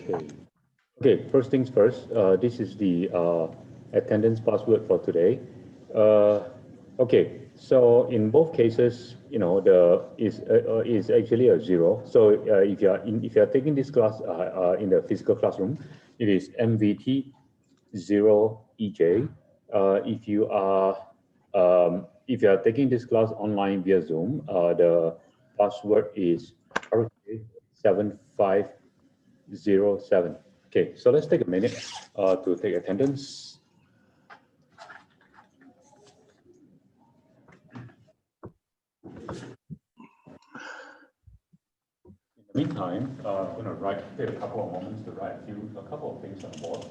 Okay. Okay, first things first, this is the attendance password for today. Okay, so in both cases, the is actually a 0. So if you are taking this class in the physical classroom, it is MVT 0EJ. If you are taking this class online via Zoom, the password is RK7507. Okay, so let's take a minute to take attendance. In the meantime, I'm going to take a couple of moments to write a couple of things on the board.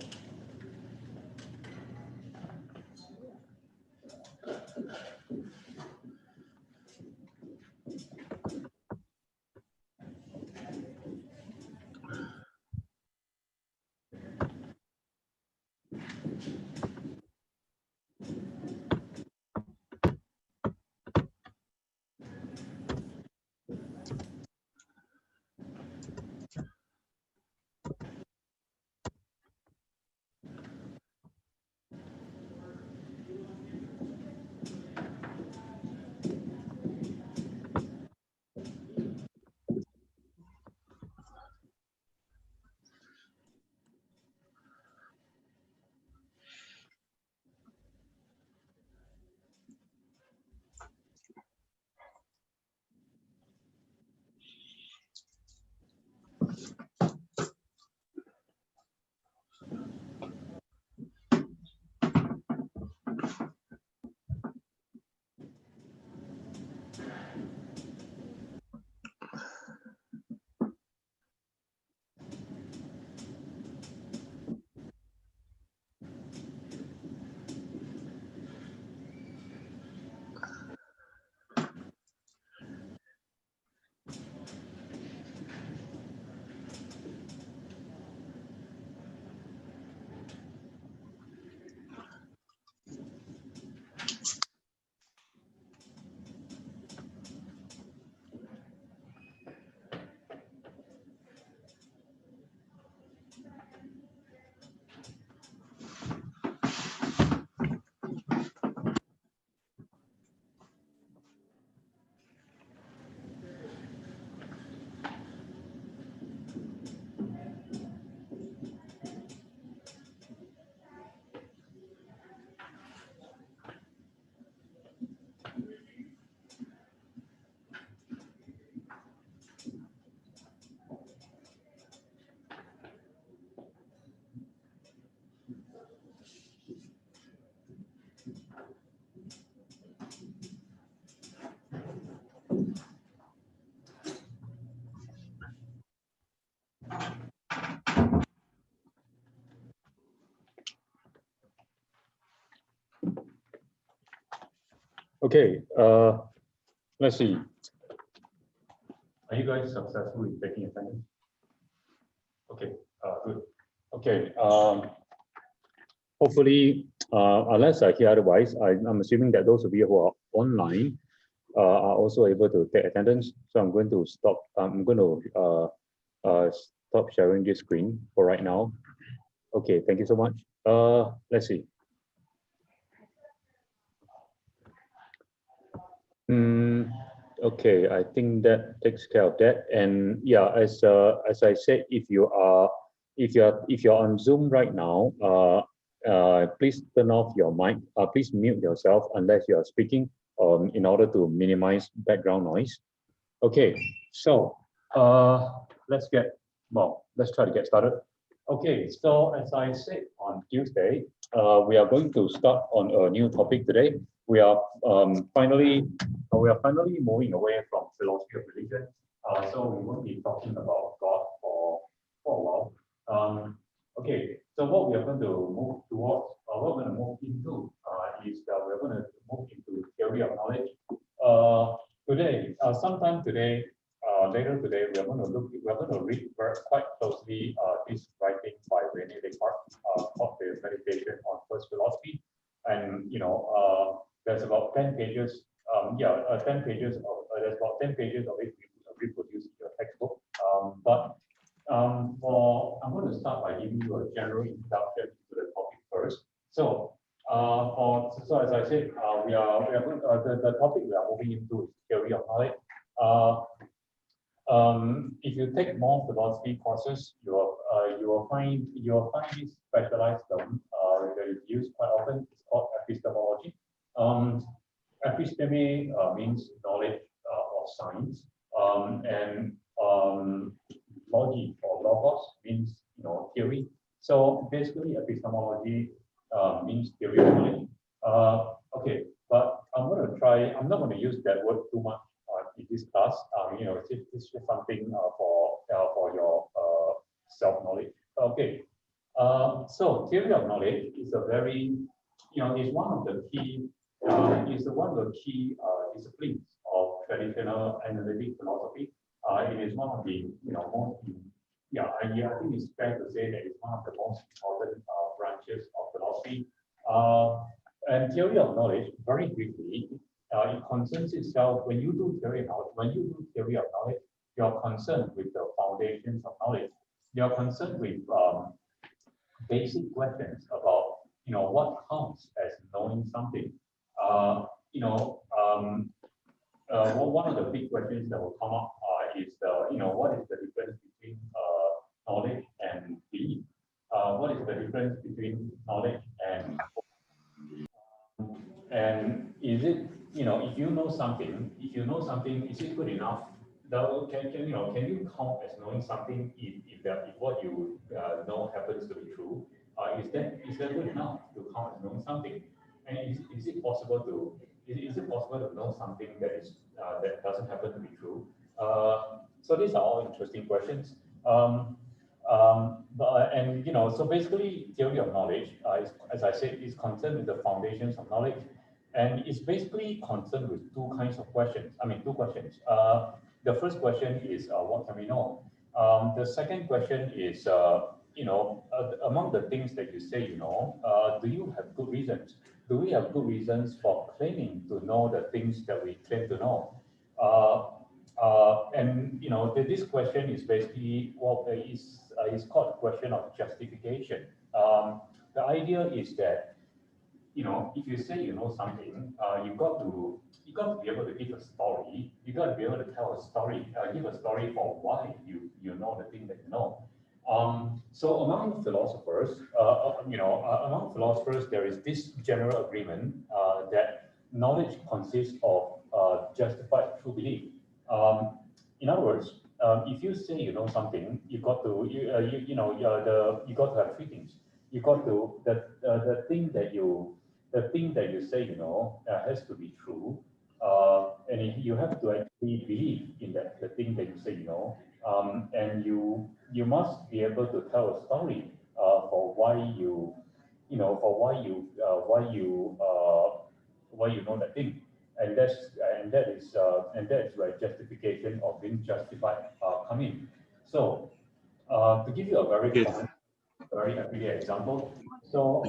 Okay, let's see. Are you guys successful in taking attendance? Okay, good. Okay, hopefully, unless I hear otherwise, I'm assuming that those of you who are online are also able to take attendance. So I'm going to stop. I'm going to stop sharing this screen for right now. Okay, thank you so much. Let's see. Okay, I think that takes care of that. And yeah, as I said, if you're on Zoom right now, please turn off your mic. Please mute yourself unless you are speaking, in order to minimize background noise. Okay, so let's try to get started. Okay, so as I said on Tuesday, we are going to start on a new topic today. We are finally moving away from philosophy of religion. So we won't be talking about God for a while. Okay, so what we are going to move towards, what we're going to move into, is that we're going to move into theory of knowledge. Today, sometime today, later today, we're going to read quite closely this writing by Rene Descartes called the Meditation on First Philosophy, and there's about 10 pages. 10 pages of there's about 10 pages of it reproduced in your textbook. I'm going to we are going, the topic we are moving into is theory of knowledge. If you take more philosophy courses, you will find this specialized term that is used quite often. It's called epistemology. Episteme means knowledge or science, and logi or logos means theory. So basically, epistemology means theory of knowledge. Okay, but I'm not going to use that word too much in this class. It's just something for your self-knowledge. Okay, so theory of knowledge is a very, is one of the key, disciplines of traditional analytic philosophy. It is one of the, most, I think it's fair to say that it's one of the most important branches of philosophy. And theory of knowledge, very briefly, it concerns itself when you do theory of knowledge. You're concerned with the foundations of knowledge. You're concerned with basic questions about what counts as knowing something. One of the big questions that will come up is what is the difference between knowledge and belief? What is the difference between knowledge and is it, if you know something, is it good enough? Can you count as knowing something if what you know happens to be true? Is that good enough to count as knowing something? And is it possible to know something that doesn't happen to be true? So these are all interesting questions. So basically, theory of knowledge, as I said, is concerned with the foundations of knowledge, and it's basically concerned with two questions. The first question is, what can we know? The second question is, among the things that you say, do you have good reasons? Do we have good reasons for claiming to know the things that we claim to know? This question is basically is called a question of justification. The idea is that if you say you know something, you got to be able to give a story. You got to be able to tell a story, give a story for why you know the thing that you know. So among philosophers, there is this general agreement that knowledge consists of justified true belief. In other words, if you say you know something, you got to have three things. You got to the thing that you say you know has to be true, and you have to actually believe in the thing that you say you know, and you must be able to tell a story for why you know that thing. And that is where justification or being justified come in. So to give you a very common, very everyday example, so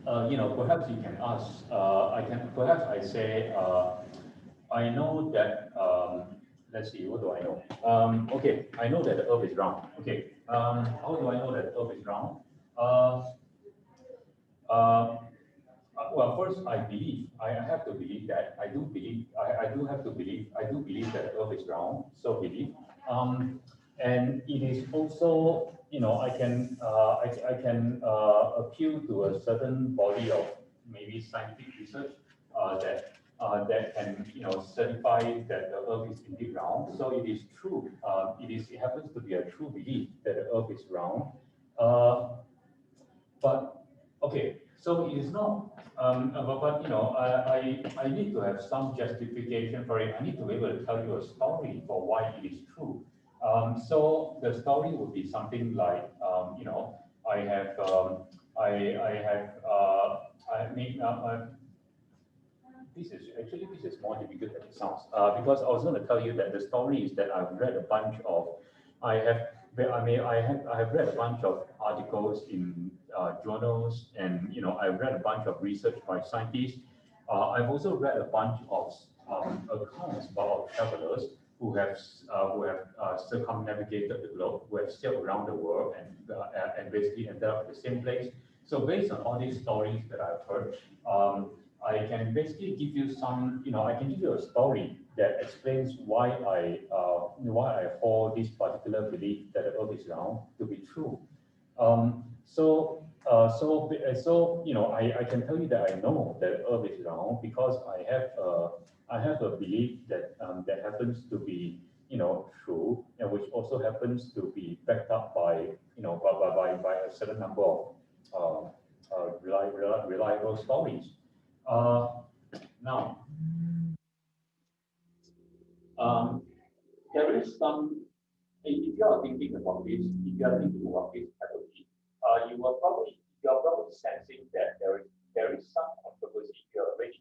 perhaps you can ask. I say I know that. Let's see, what do I know? Okay, I know that the Earth is round. Okay, how do I know that the Earth is round? Well, first, I believe. I have to believe that. I do believe. I do have to believe. I do believe that the Earth is round. So believe. And it is also, I can appeal to a certain body of maybe scientific research that can certify that the Earth is indeed round. So it is true. It happens to be a true belief that the Earth is round. But okay. So it is not, I need to have some justification for it. I need to be able to tell you a story for why it is true. So the story would be something like, this is more difficult than it sounds, because I was going to tell you that the story is that I've read a bunch of, I have read a bunch of articles in journals, and I've read a bunch of research by scientists. I've also read a bunch of accounts about travelers who have circumnavigated the globe, who have sailed around the world and basically ended up at the same place. So based on all these stories that I've heard, I can basically give you some, I can give you a story that explains why I hold this particular belief that the Earth is round to be true. I can tell you that I know that the Earth is round because I have a belief that that happens to be true, and which also happens to be backed up by by a certain number of reliable stories. Now, there is some. If you are thinking about this, if you are thinking about this heavily, you are probably sensing that there is some controversy here already.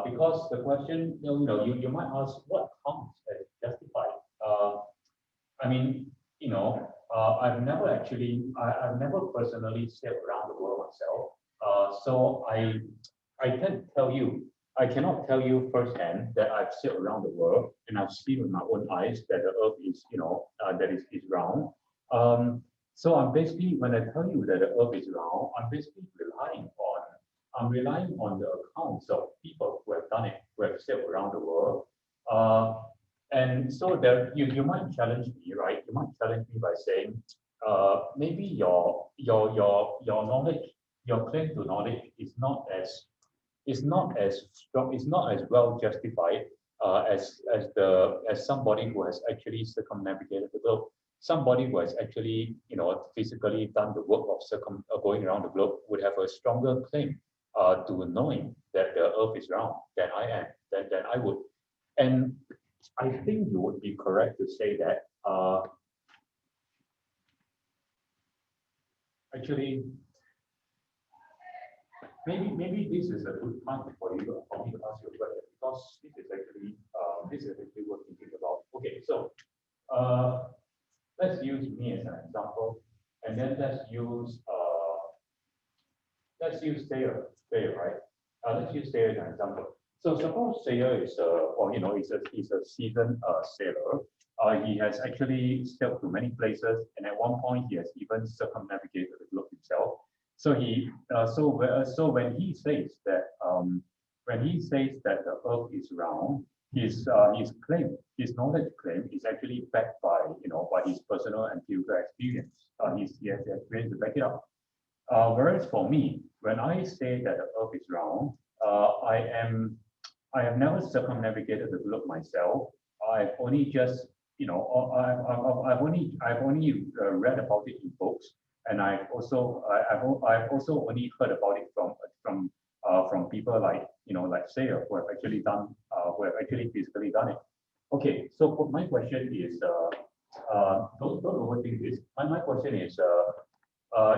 Because the question, you might ask, what counts as justified? I mean, I've never personally sailed around the world myself. So I can't tell you, I cannot tell you firsthand that I've sailed around the world and I've seen with my own eyes that the Earth is, that is round. So I'm basically, when I tell you that the Earth is round, I'm relying on the accounts of people who have done it, who have sailed around the world. And so there, you might challenge me, right? You might challenge me by saying, maybe your knowledge, your claim to knowledge is not as strong, is not as well justified as somebody who has actually circumnavigated the globe. Somebody who has actually, physically done the work of going around the globe would have a stronger claim to knowing that the Earth is round than I am, than I would. And I think you would be correct to say that actually maybe this is a good time for me to ask you a question, because this is actually what thinking about. Okay, so let's use me as an example, and then let's use Thayer, right? Let's use Thayer as an example. So suppose Thayer is he's a seasoned sailor. He has actually sailed to many places, and at one point he has even circumnavigated the globe himself. So when he says that the Earth is round, his knowledge claim is actually backed by by his personal empirical experience. He has the experience to back it up. Whereas for me, when I say that the Earth is round, I have never circumnavigated the globe myself. I've only just I've only read about it in books, and I've also only heard about it from people like like Sayer, who have actually physically done it. Okay, so my question is, don't overthink this. My question is,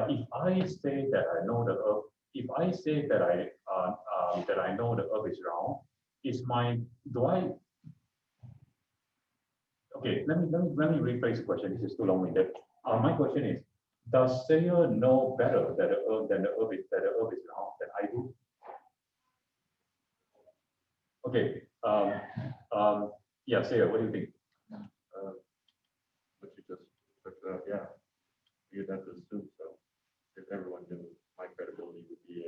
if I say that I know the Earth, if I say that I know the Earth is round, is my do I? Okay, let me rephrase the question. This is too long-winded. My question is, does Sayer know better that the Earth is round than I do? Okay. Yeah, Sayer, what do you think? What you just took up, yeah, you'd have to assume so. If everyone knew, my credibility would be a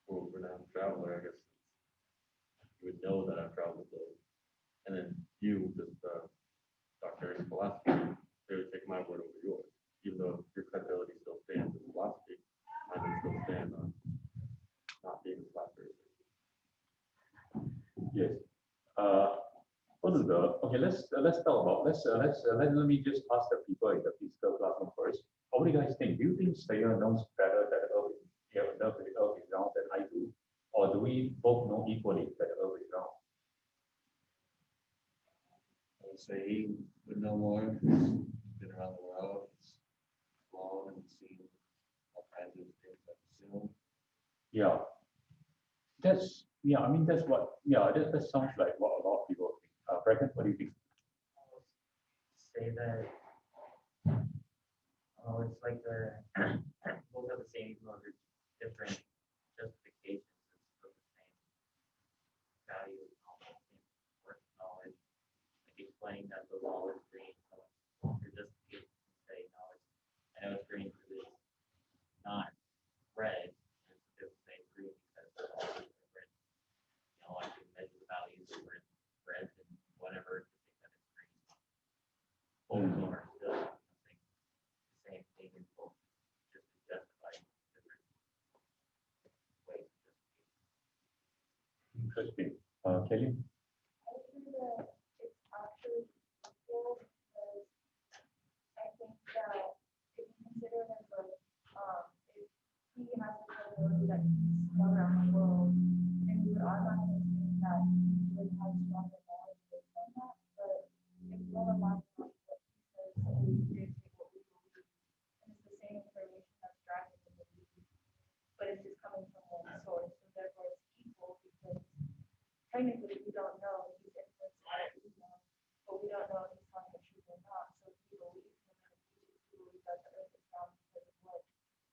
world-renowned traveler, I guess you would know that I've traveled the globe. And then you, just doctor in philosophy, they would take my word over yours. Even though your credibility still stands in philosophy, mine would still stand on not being a philosopher. Yes. Okay, let's talk about let me just ask the people in the physical classroom first. What do you guys think? Do you think Sayer knows better that the Earth is round than I do, or do we both know equally that the Earth is round? I would say he would know more. He's been around the world. He's flown and seen all kinds of things, I assume. Yeah, I mean that sounds like what a lot of people think. Bracken, what do you think? Say that it's like the both are the same, even though they're different justifications. It's still the same value, same worth of knowledge. Like explaining that the wall is green, so your justification can say no, I know it's green because it's not not aligned with what he says, so we dictate what we believe. And it's the same information that's driving the belief, but it's just coming from one source, so therefore it's equal because technically we don't know if he's influenced by what we know, but we don't know if he's telling the truth or not. So we believe him and we believe that the earth is round because of what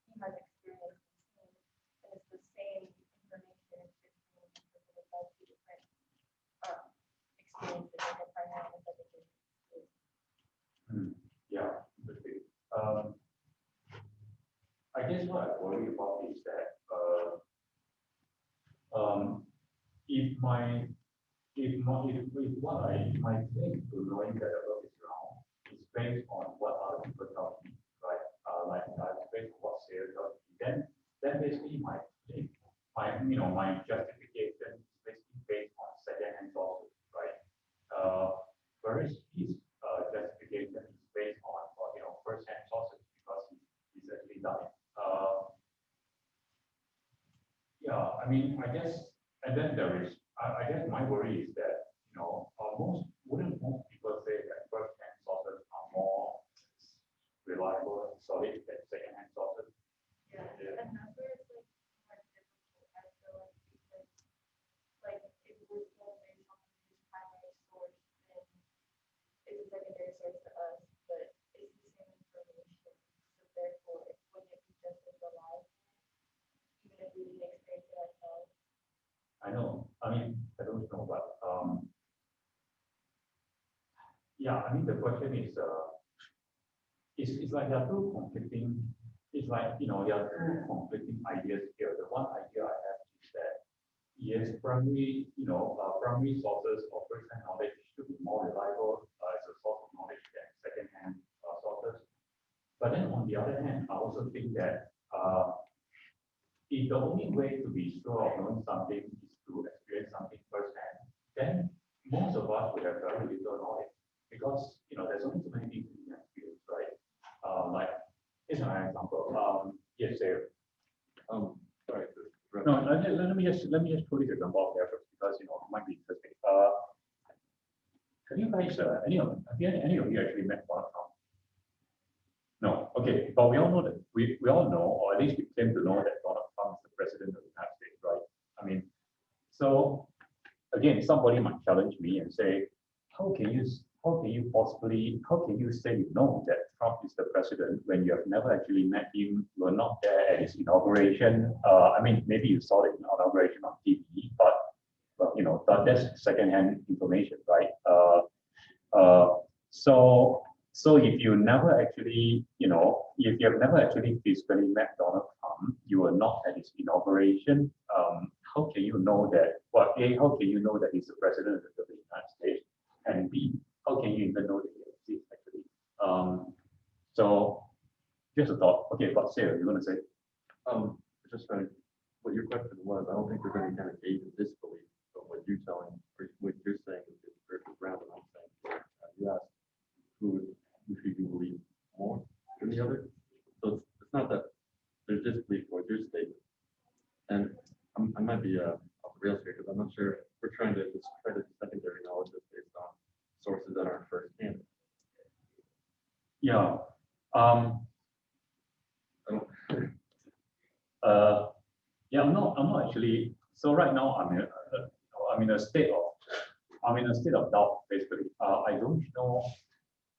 he has experienced and seen. And it's the same information, it's just being interpreted by two different experiences, like a primary and a secondary experience. Yeah, interesting. I guess what I worry about is that if my claim to knowing that the earth is round is based on what other people tell me, right? Like based on what Sarah tells me, then basically my claim, my justification is basically based on second-hand sources, right? Whereas his justification is based on first-hand sources because he's actually done it. Yeah, I mean, I guess, and then there is, I guess my worry is that, wouldn't most people say that first-hand sources are more reliable and solid than second-hand sources? Yeah, and that's where it's like more difficult, I feel like, because like if we're told based on his primary source, then it's a secondary source to us, but it's the same information. So therefore, wouldn't it be just as reliable, even if we didn't experience it ourselves? I know, I mean, I don't know, but yeah, I mean, the question is, it's like there are two conflicting, it's like, there are two conflicting ideas here. The one idea I have is that, yes, primary sources of first-hand knowledge should be more reliable as a source of knowledge than second-hand sources. But then on the other hand, I also think that if the only way to be sure of knowing something is to experience something firsthand, then most of us would have very little knowledge because there's only so many things we can experience, right? Like here's an example. Yes, sir. Sorry. No, let me just put this example out there first because it might be interesting. Have you guys any of you actually met Donald Trump? No. Okay, but we all know that we all know, or at least we claim to know that Donald Trump is the president of the United States, right? I mean, so again, somebody might challenge me and say, how can you say you know that Trump is the president when you have never actually met him, you were not there at his inauguration? I mean, maybe you saw the inauguration on TV, but that's secondhand information, right? So if you never actually, if you have never actually physically met Donald Trump, you were not at his inauguration. How can you know that? Well, A, how can you know that he's the president of the United States? And B, how can you even know that he exists actually? So just a thought. Okay, but Sarah, you want to say? Just trying to, what your question was, I don't think there's any kind of gauge of disbelief, but what you're saying is versus round, and I'm saying, you asked who should you believe more than the other? So it's not that there's disbelief for your statement. And I might be off the rails here because I'm not sure we're trying to discredit secondary knowledge that's based on sources that aren't first hand. Yeah. Yeah, I'm not actually. So right now I'm in a state of doubt basically. I don't know.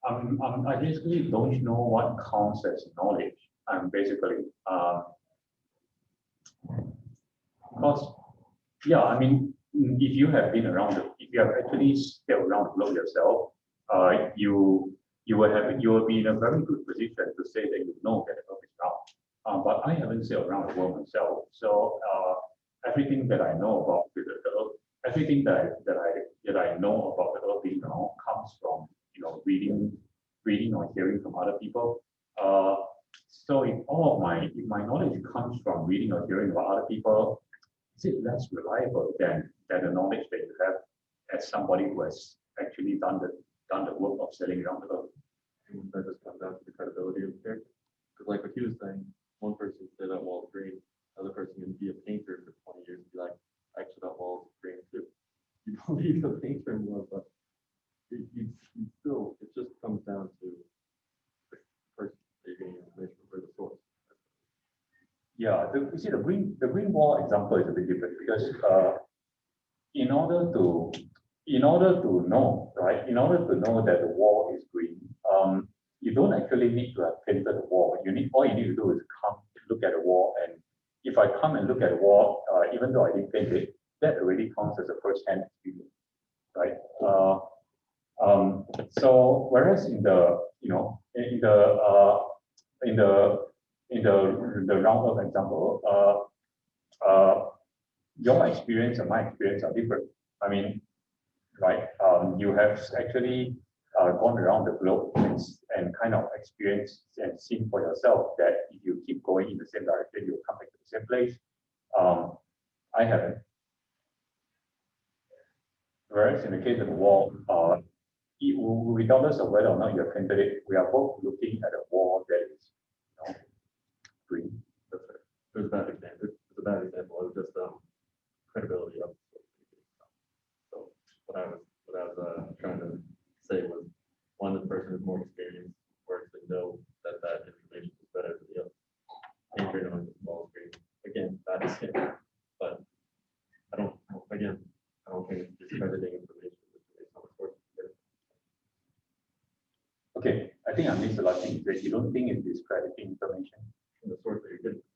I basically don't know what counts as knowledge. Basically, because yeah, I mean, if you have been around, if you have actually stayed around the globe yourself, you will be in a very good position to say that you know that the earth is round. But I haven't sailed around the world myself, so everything that I know about the earth, everything that I know about the earth being round comes from reading or hearing from other people. So if my knowledge comes from reading or hearing about other people, is it less reliable than the knowledge that you have as somebody who has actually done the work of sailing around the earth? And that just comes down to the credibility of the character. Because like what he was saying, one person said that wall is green, another person can be a painter for 20 years and be like, actually that wall is green too. You believe the painter more, but you still, it just comes down to the person that you're getting information for the source. Yeah, you see the green wall example is a bit different because in order to know, right, in order to know that the wall is green, you don't actually need to have painted the wall. All you need to do is come look at the wall, and if I come and look at the wall, even though I didn't paint it, that already counts as a first-hand experience, right? So whereas in the round of example, your experience and my experience are different. I mean, right? You have actually gone around the globe and kind of experienced and seen for yourself that if you keep going in the same direction, you'll come back to the same place. I haven't. Whereas in the case of the wall, regardless of whether or not you have painted it, we are both looking at a wall that is, green. That's right. There's a bad example. It's a bad example of just credibility of. So what I was trying to say was, one, the person with more experience or actually know that information is better than the other. And you're knowing the small screen. Again, that's it. But I don't think it's discrediting information based on the source. Okay, I think I missed the last thing that you don't think it's discrediting information. The source that you're getting.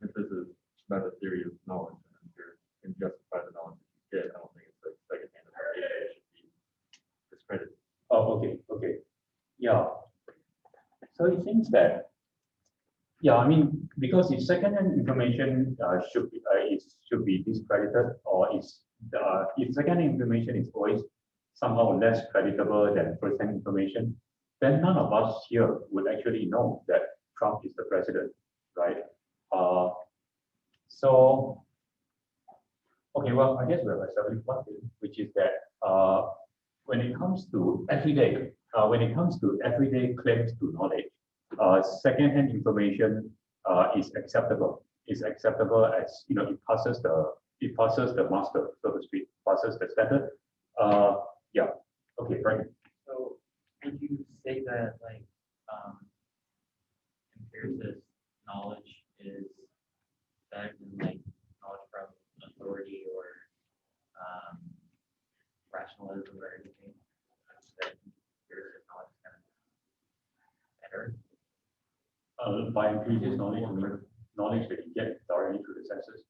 If this is about a theory of knowledge, and if you can justify the knowledge that you get, I don't think it's like secondhand information that should be discredited. Oh, okay. Yeah. So it seems that, yeah, I mean, because if secondhand information should be discredited, or if secondhand information is always somehow less creditable than first-hand information, then none of us here would actually know that Trump is the president, right? So, okay, well, I guess we have established one thing, which is that when it comes to everyday claims to knowledge, second-hand information is acceptable. Is acceptable as it passes the muster, so to speak, passes the standard. Yeah. Okay, Frank. So would you say that like empiricist knowledge is better than like knowledge from authority or rationalism or anything? That empiricist knowledge is kind of better? By empiricist knowledge, I mean knowledge that you get directly through the senses.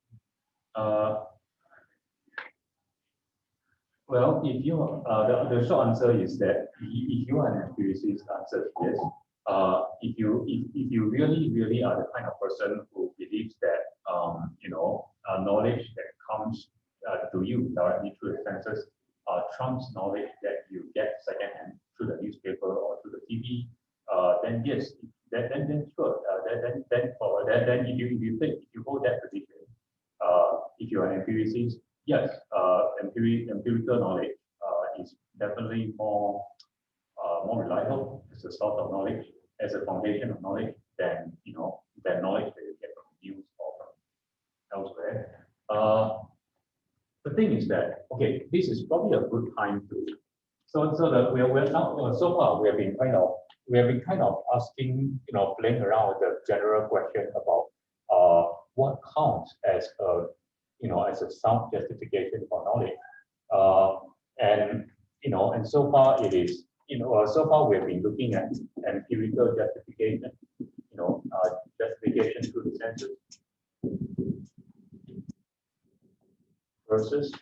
Well, if you the short answer is that if you are an empiricist, answer is yes. If you really are the kind of person who believes that knowledge that comes to you directly through the senses trumps knowledge that you get secondhand through the newspaper or through the TV, then yes, then sure, then if you hold that position, if you are an empiricist, yes, empirical knowledge is definitely more reliable as a source of knowledge, as a foundation of knowledge than knowledge that you get from news or from elsewhere. The thing is that, okay, this is probably a good time to so that we're now so far we have been kind of asking, playing around with the general question about what counts as a sound justification for knowledge, and so far it is, so far we have been looking at empirical justification, justification through the senses versus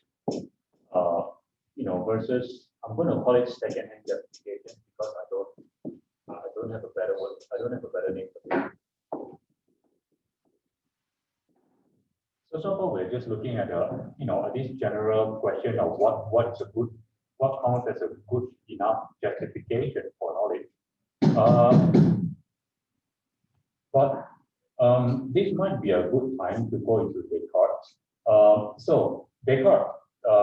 versus I'm going to call it second-hand justification because I don't have a better word. I don't have a better name for it. So far we're just looking at this general question of what counts as a good enough justification for knowledge. But this might be a good time to go into Descartes. So Descartes,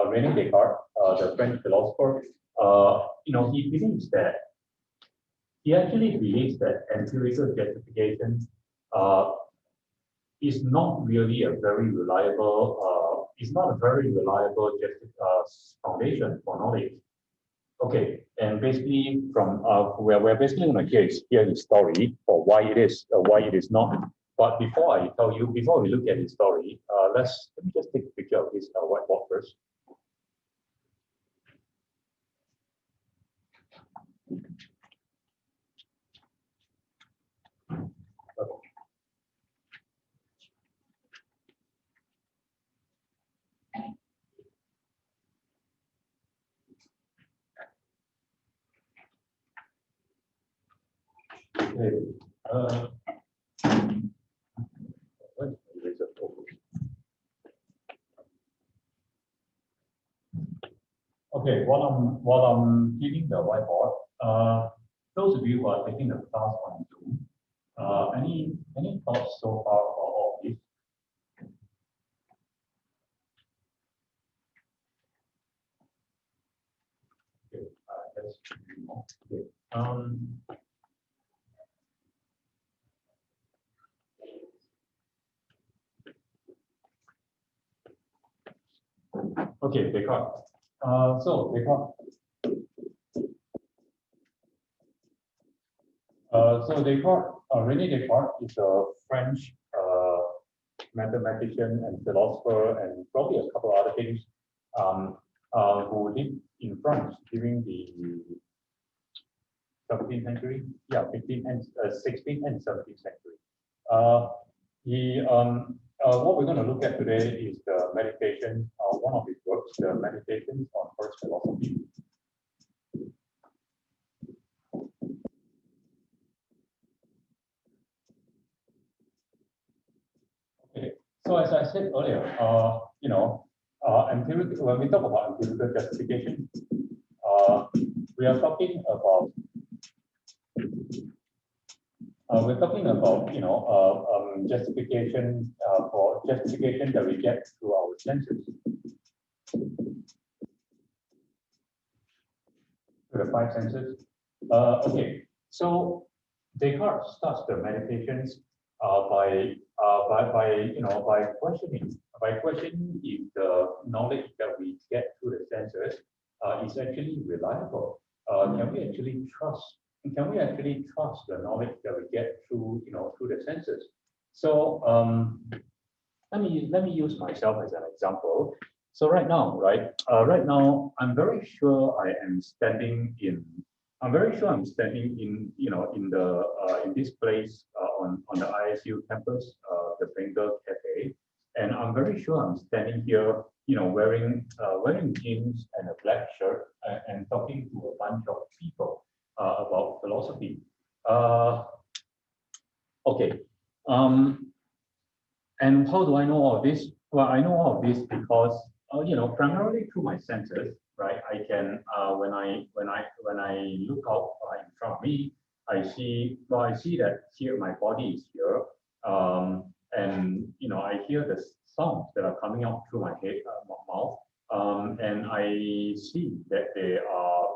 Rene Descartes, the French philosopher, he believes that he actually believes that empirical justification is not really a very reliable foundation for knowledge. Okay, and basically from we're basically going to hear his story for why it is or why it is not. But before I tell you, before we look at his story, let me just take a picture of this whiteboard first. Okay. Okay, while I'm giving the whiteboard, those of you who are taking the class on Zoom, any thoughts so far about all of this? Okay, let's okay. Okay, Descartes. So Descartes. Rene Descartes is a French mathematician and philosopher, and probably a couple other things, who lived in France during the 17th century, yeah, 15th and 16th and 17th century. What we're going to look at today is the meditation, one of his works, the Meditations on First Philosophy. Okay, so as I said earlier, when we talk about empirical justification, we are talking about justification for justification that we get through our senses, through the five senses. Okay, so Descartes starts the meditations by questioning if the knowledge that we get through the senses is actually reliable. Can we actually trust the knowledge that we get through the senses? So let me use myself as an example. So right now, I'm very sure I'm standing in in this place on the ISU campus, the Bengal Cafe, and I'm very sure I'm standing here, wearing jeans and a black shirt and talking to a bunch of people about philosophy. Okay. And how do I know all of this? Well, I know all of this because primarily through my senses, right? I can when I look out in front of me, I see that here my body is here, and I hear the sounds that are coming out through my head, mouth, and I see that there are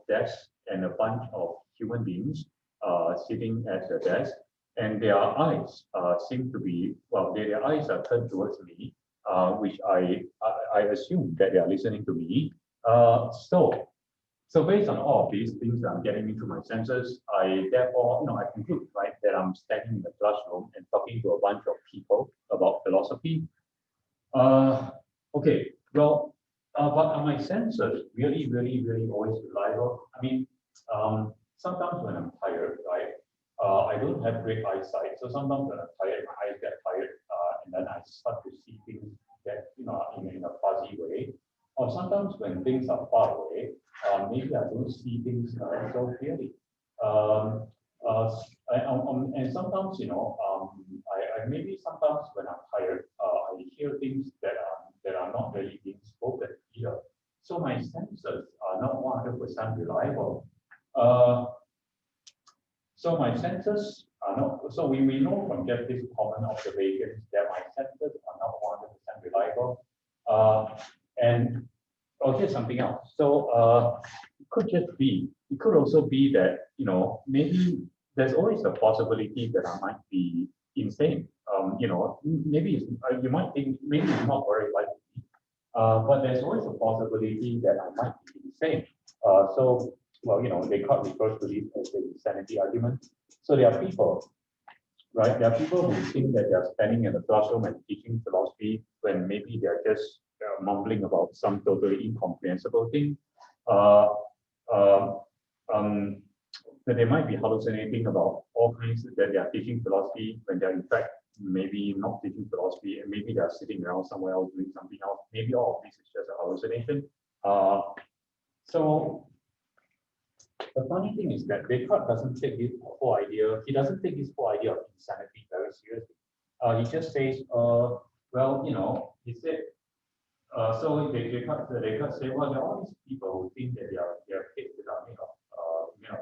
desks and a bunch of human beings sitting at the desk, and their eyes seem to be, their eyes are turned towards me, which I assume that they are listening to me. So based on all of these things that I'm getting into my senses, I therefore, I conclude, right, that I'm standing in the classroom and talking to a bunch of people about philosophy. Okay, well, but are my senses really always reliable? I mean, sometimes when I'm tired, right, I don't have great eyesight. So sometimes when I'm tired, my eyes get tired, and then I start to see things that in a fuzzy way. Or sometimes when things are far away, maybe I don't see things so clearly. And sometimes, I maybe sometimes when I'm tired, I hear things that are not really being spoken either. So my senses are not 100% reliable. So my senses are not. So we know from just this common observations that my senses are not 100% reliable. And here's something else. So it could also be that maybe there's always a possibility that I might be insane. Maybe you might think maybe it's not very likely. But there's always a possibility that I might be insane. So, well, Descartes refers to this as the insanity argument. So there are people, right? There are people who think that they are standing in the classroom and teaching philosophy when maybe they are just mumbling about some totally incomprehensible thing. Uh, uh, that they might be hallucinating about all kinds that they are teaching philosophy when they are in fact maybe not teaching philosophy, and maybe they are sitting around somewhere else doing something else. Maybe all of this is just a hallucination. So the funny thing is that Descartes doesn't take this whole idea. He doesn't take this whole idea of insanity very seriously. He just says, well, he said. So Descartes say, well, there are all these people who think that their heads that are made of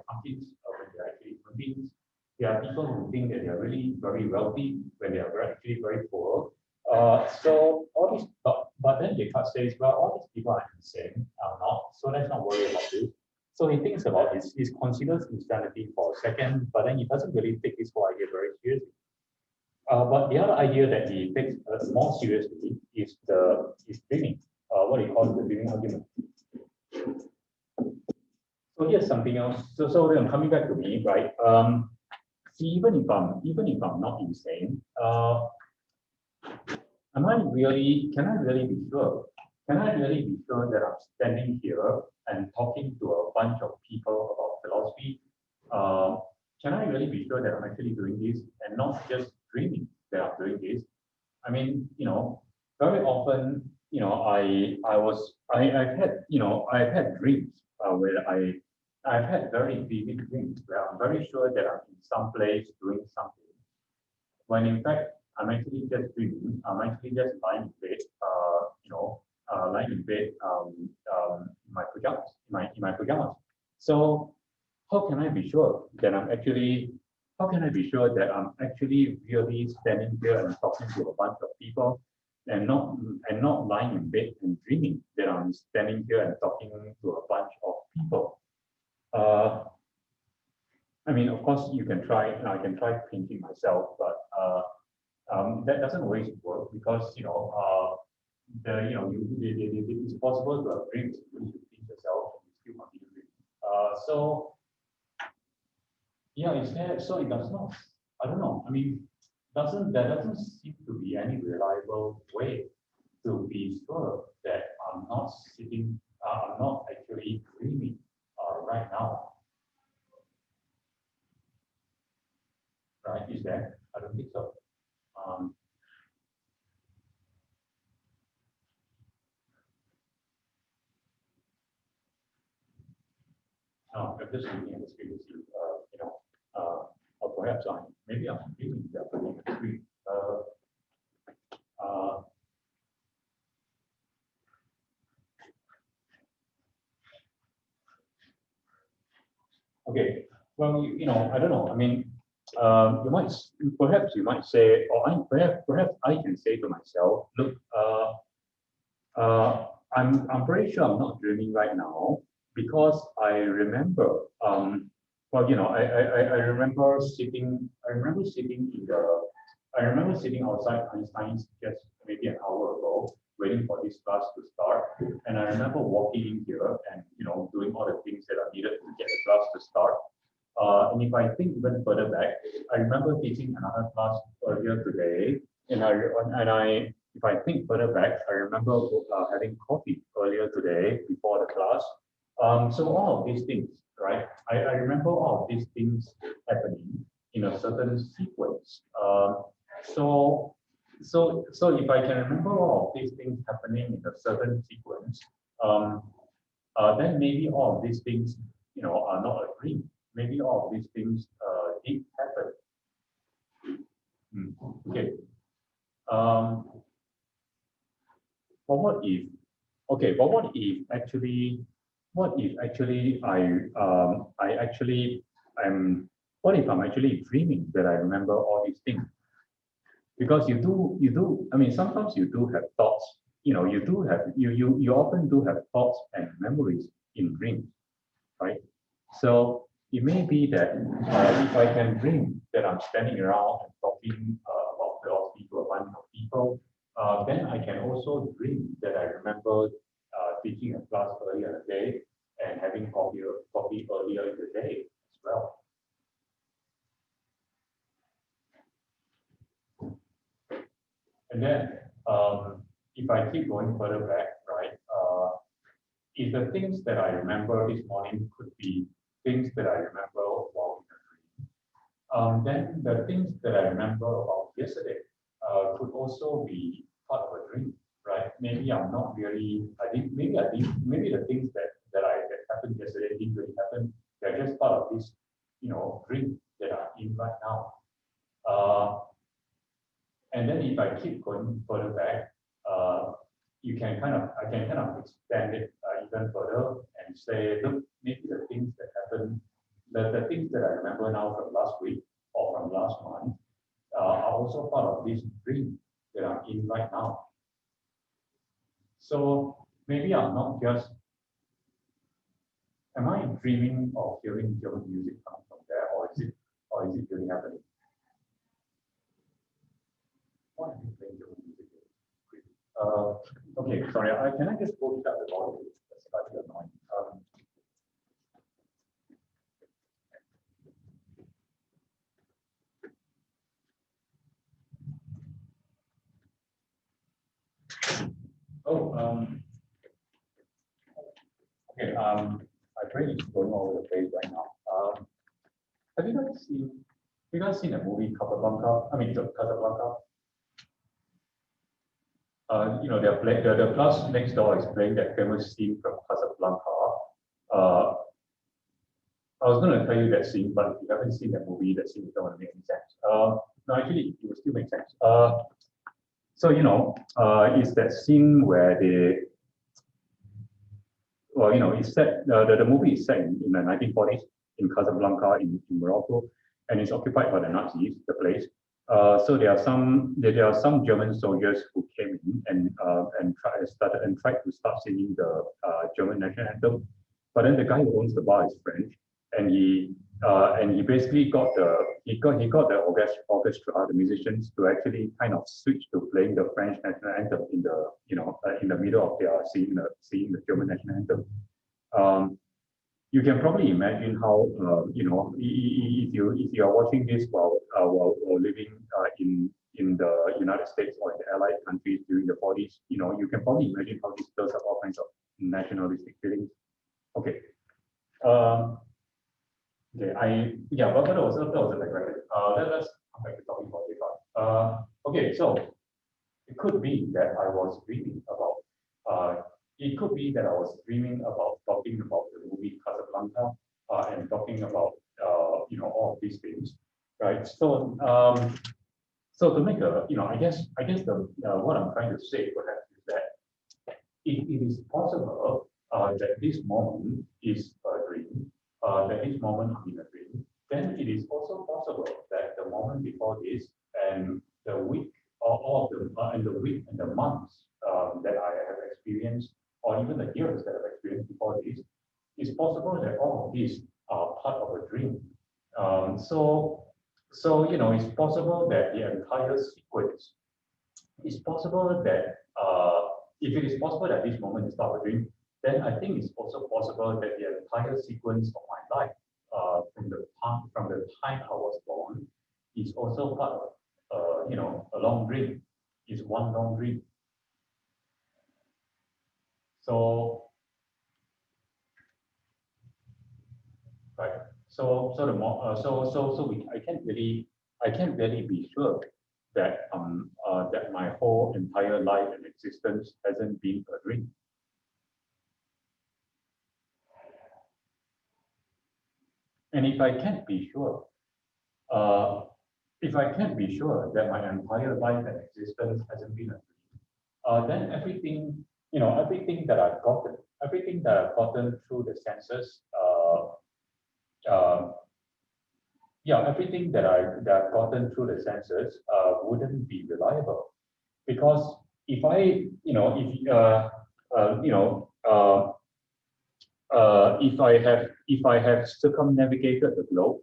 pumpkins when they are actually human beings. There are people who think that they are really very wealthy when they are actually very poor. So all these, but then Descartes says, well, all these people are insane, are not. So let's not worry about this. So he thinks about this. He considers insanity for a second, but then he doesn't really take this whole idea very seriously. But the other idea that he takes more seriously is dreaming. What he calls the dreaming argument. So here's something else. So then coming back to me, right? See, even if I'm not insane, can I really be sure? Can I really be sure that I'm standing here and talking to a bunch of people about philosophy? Can I really be sure that I'm actually doing this and not just dreaming that I'm doing this? I mean, very often, I've had dreams where I've had very vivid dreams where I'm very sure that I'm in some place doing something, when in fact I'm actually just dreaming. I'm actually just lying in bed, lying in bed in my pajamas. So how can I be sure that I'm actually really standing here and talking to a bunch of people, and not lying in bed and dreaming that I'm standing here and talking to a bunch of people? I mean, of course, you can try. I can try painting myself, but that doesn't always work because it's possible to have dreams when you paint yourself and you still continue dreaming. So yeah, is there? So it does not. I don't know. I mean, there doesn't seem to be any reliable way to be sure that I'm not actually dreaming right now. Right? Is there? I don't think so. No, I'm just looking at the screen to see, or perhaps maybe I'm dreaming that on the screen. Okay, well, I don't know. I mean, you might say, or perhaps I can say to myself, look, I'm pretty sure I'm not dreaming right now because I remember, I remember sitting outside Einstein's just maybe an hour ago, waiting for this class to start. And I remember walking in here and, doing all the things that are needed to get the class to start. And if I think even further back, I remember teaching another class earlier today, if I think further back, I remember having coffee earlier today before the class. So all of these things, right? I remember all of these things happening in a certain sequence. So if I can remember all of these things happening in a certain sequence, then maybe all of these things, are not a dream. Maybe all of these things did happen. Okay. But what if actually what if I'm actually dreaming that I remember all these things? Because I mean, sometimes you do have thoughts, you often do have thoughts and memories in dreams, right? So it may be that if I can dream that I'm standing around and talking about philosophy to a bunch of people, then I can also dream that I remember teaching a class earlier in the day and having coffee earlier in the day as well. And then if I keep going further back, right, if the things that I remember this morning could be things that I remember while in a dream, then the things that I remember about yesterday could also be part of a dream, right? Maybe I'm not really, maybe the things that happened yesterday didn't really happen. They're just part of this, dream that I'm in right now. And then if I keep going further back, I can kind of extend it even further and say, look, maybe the things that happened, the things that I remember now from last week or from last month are also part of this dream that I'm in right now. So maybe I'm not just, am I dreaming of hearing German music coming from there, or is it really happening? Why are you playing German music? Okay, sorry, can I just go shut the door? That's slightly annoying. Okay, my brain is going all over the place right now. Have you guys seen the movie Casablanca? I mean, Casablanca. The class next door is playing that famous scene from Casablanca. I was going to tell you that scene, but if you haven't seen that movie, that scene doesn't make any sense. No, actually, it will still make sense. It's that scene where it's set. The movie is set in the 1940s in Casablanca in Morocco, and it's occupied by the Nazis. The place. So there are some German soldiers who came in and tried to start singing the German national anthem, but then the guy who owns the bar is French, and he basically got the orchestra, the musicians, to actually kind of switch to playing the French national anthem in the middle of their singing the German national anthem. You can probably imagine how if you are watching this while living in the United States or in the Allied countries during the 40s, you can probably imagine how this stirs up all kinds of nationalistic feelings. Okay. Okay. But that was a digression. Let's come back to talking about Descartes. Okay, so it could be that I was dreaming about. It could be that I was dreaming about talking about the movie Casablanca and talking about all of these things, right? So so to make a I guess the what I'm trying to say perhaps is that it is possible that this moment is a dream, that this moment I'm in a dream. Then it is also possible that the moment before this and the week and the week and the months that I have experienced, or even the years that I've experienced before this, it's possible that all of these are part of a dream. So it's possible that the entire sequence. It's possible that if it is possible that this moment is part of a dream, then I think it's also possible that the entire sequence of my life, from the time I was born, is also part of a long dream. It's one long dream. So, right. I can't really be sure that that my whole entire life and existence hasn't been a dream. And if I can't be sure, that my entire life and existence hasn't been a dream, then everything that I've gotten through the senses, everything that I've gotten through the senses wouldn't be reliable, because if I have circumnavigated the globe,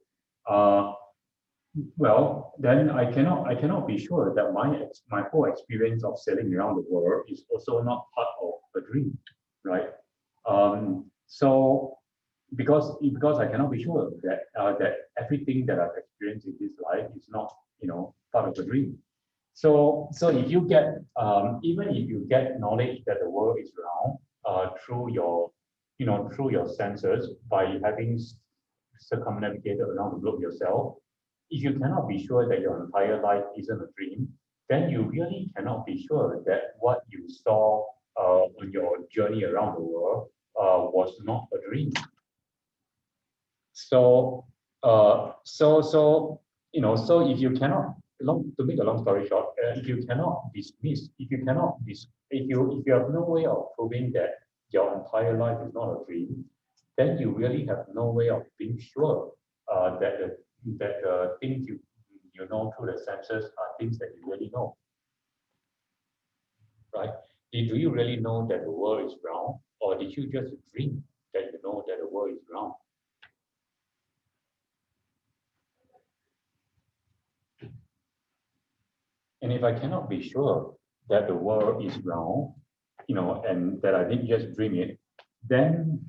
Well, then I cannot be sure that my whole experience of sailing around the world is also not part of a dream, right? So because I cannot be sure that everything that I've experienced in this life is not part of the dream. So if you get even if you get knowledge that the world is round through your through your senses by having circumnavigated around the globe yourself, if you cannot be sure that your entire life isn't a dream, then you really cannot be sure that what you saw on your journey around the world was not a dream. So, so if you cannot, to make a long story short, if you cannot dismiss, if you have no way of proving that your entire life is not a dream, then you really have no way of being sure that the things you know through the senses are things that you really know, right? Do you really know that the world is round, or did you just dream that you know that the world is round? And if I cannot be sure that the world is round, and that I didn't just dream it, then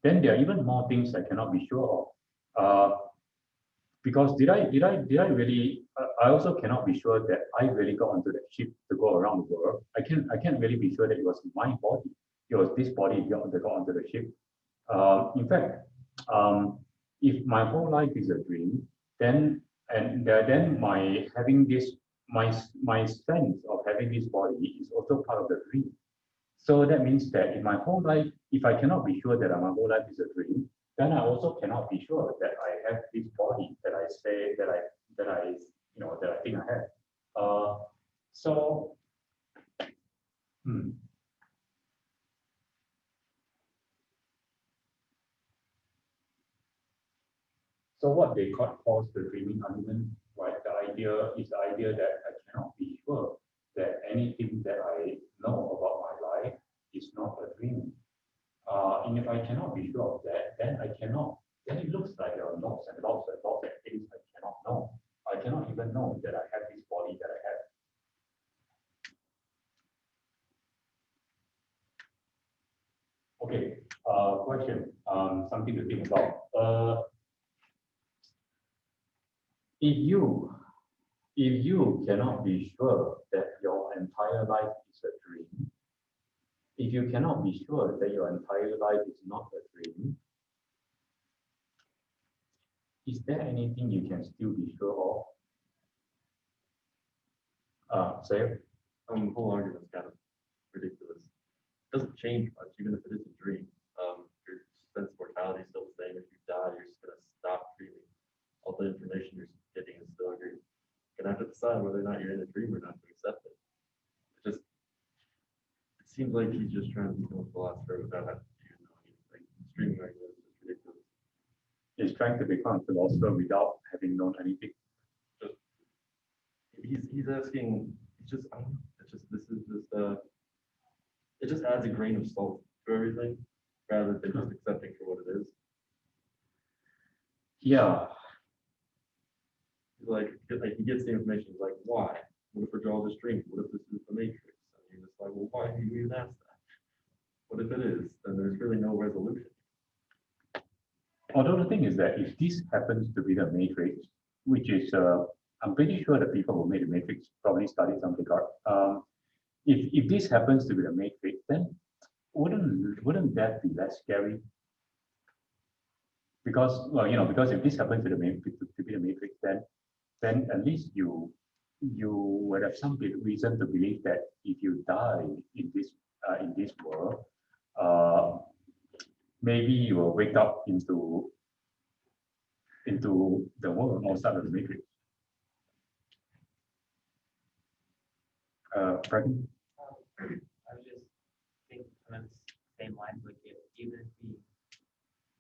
there are even more things I cannot be sure of. Because did I really? I also cannot be sure that I really got onto that ship to go around the world. I can't really be sure that it was my body. It was this body that got onto the ship. In fact, if my whole life is a dream, then then my having this my sense of having this body is also part of the dream. So that means that in my whole life, if I cannot be sure that my whole life is a dream, then I also cannot be sure that I have this body that I say that I think I have. Uh, so. Hmm. So what Descartes calls the dreaming argument, right? The idea that I cannot be sure that anything that I know about my life is not a dream. And if I cannot be sure of that, then I cannot. Then it looks like there are lots and lots and lots of things I cannot know. I cannot even know that I have this body that I have. Okay. Question. Something to think about. If you If you cannot be sure that your entire life is a dream, if you cannot be sure that your entire life is not a dream, is there anything you can still be sure of? Say, The whole argument's kind of ridiculous. It doesn't change much, even if it is a dream. Your sense of mortality is still the same. If you die, you're just gonna stop dreaming. All the information you're getting is still a dream. You're gonna have to decide whether or not you're in a dream or not to accept it. It seems like he's just trying to become a philosopher without having to even know anything. Streaming argument is just ridiculous. he's trying to become a philosopher without having known anything. Just he's asking. It's just I don't know. It's just this is just it just adds a grain of salt to everything rather than just accepting for what it is. Yeah. Like he gets the information. He's like, why? What if we're all just dreaming? What if this is the Matrix? And you're just like, well, why do you even ask that? What if it is? Then there's really no resolution. Although the thing is that if this happens to be the Matrix, which is, I'm pretty sure the people who made the Matrix probably studied some Descartes. If this happens to be the Matrix, then wouldn't that be less scary? Because because if this happens to the Matrix to be the Matrix, then at least you would have some reason to believe that if you die in this world, uh, maybe you will wake up into the world outside of the Matrix. Frank? I was just thinking kind of the same lines, like even if we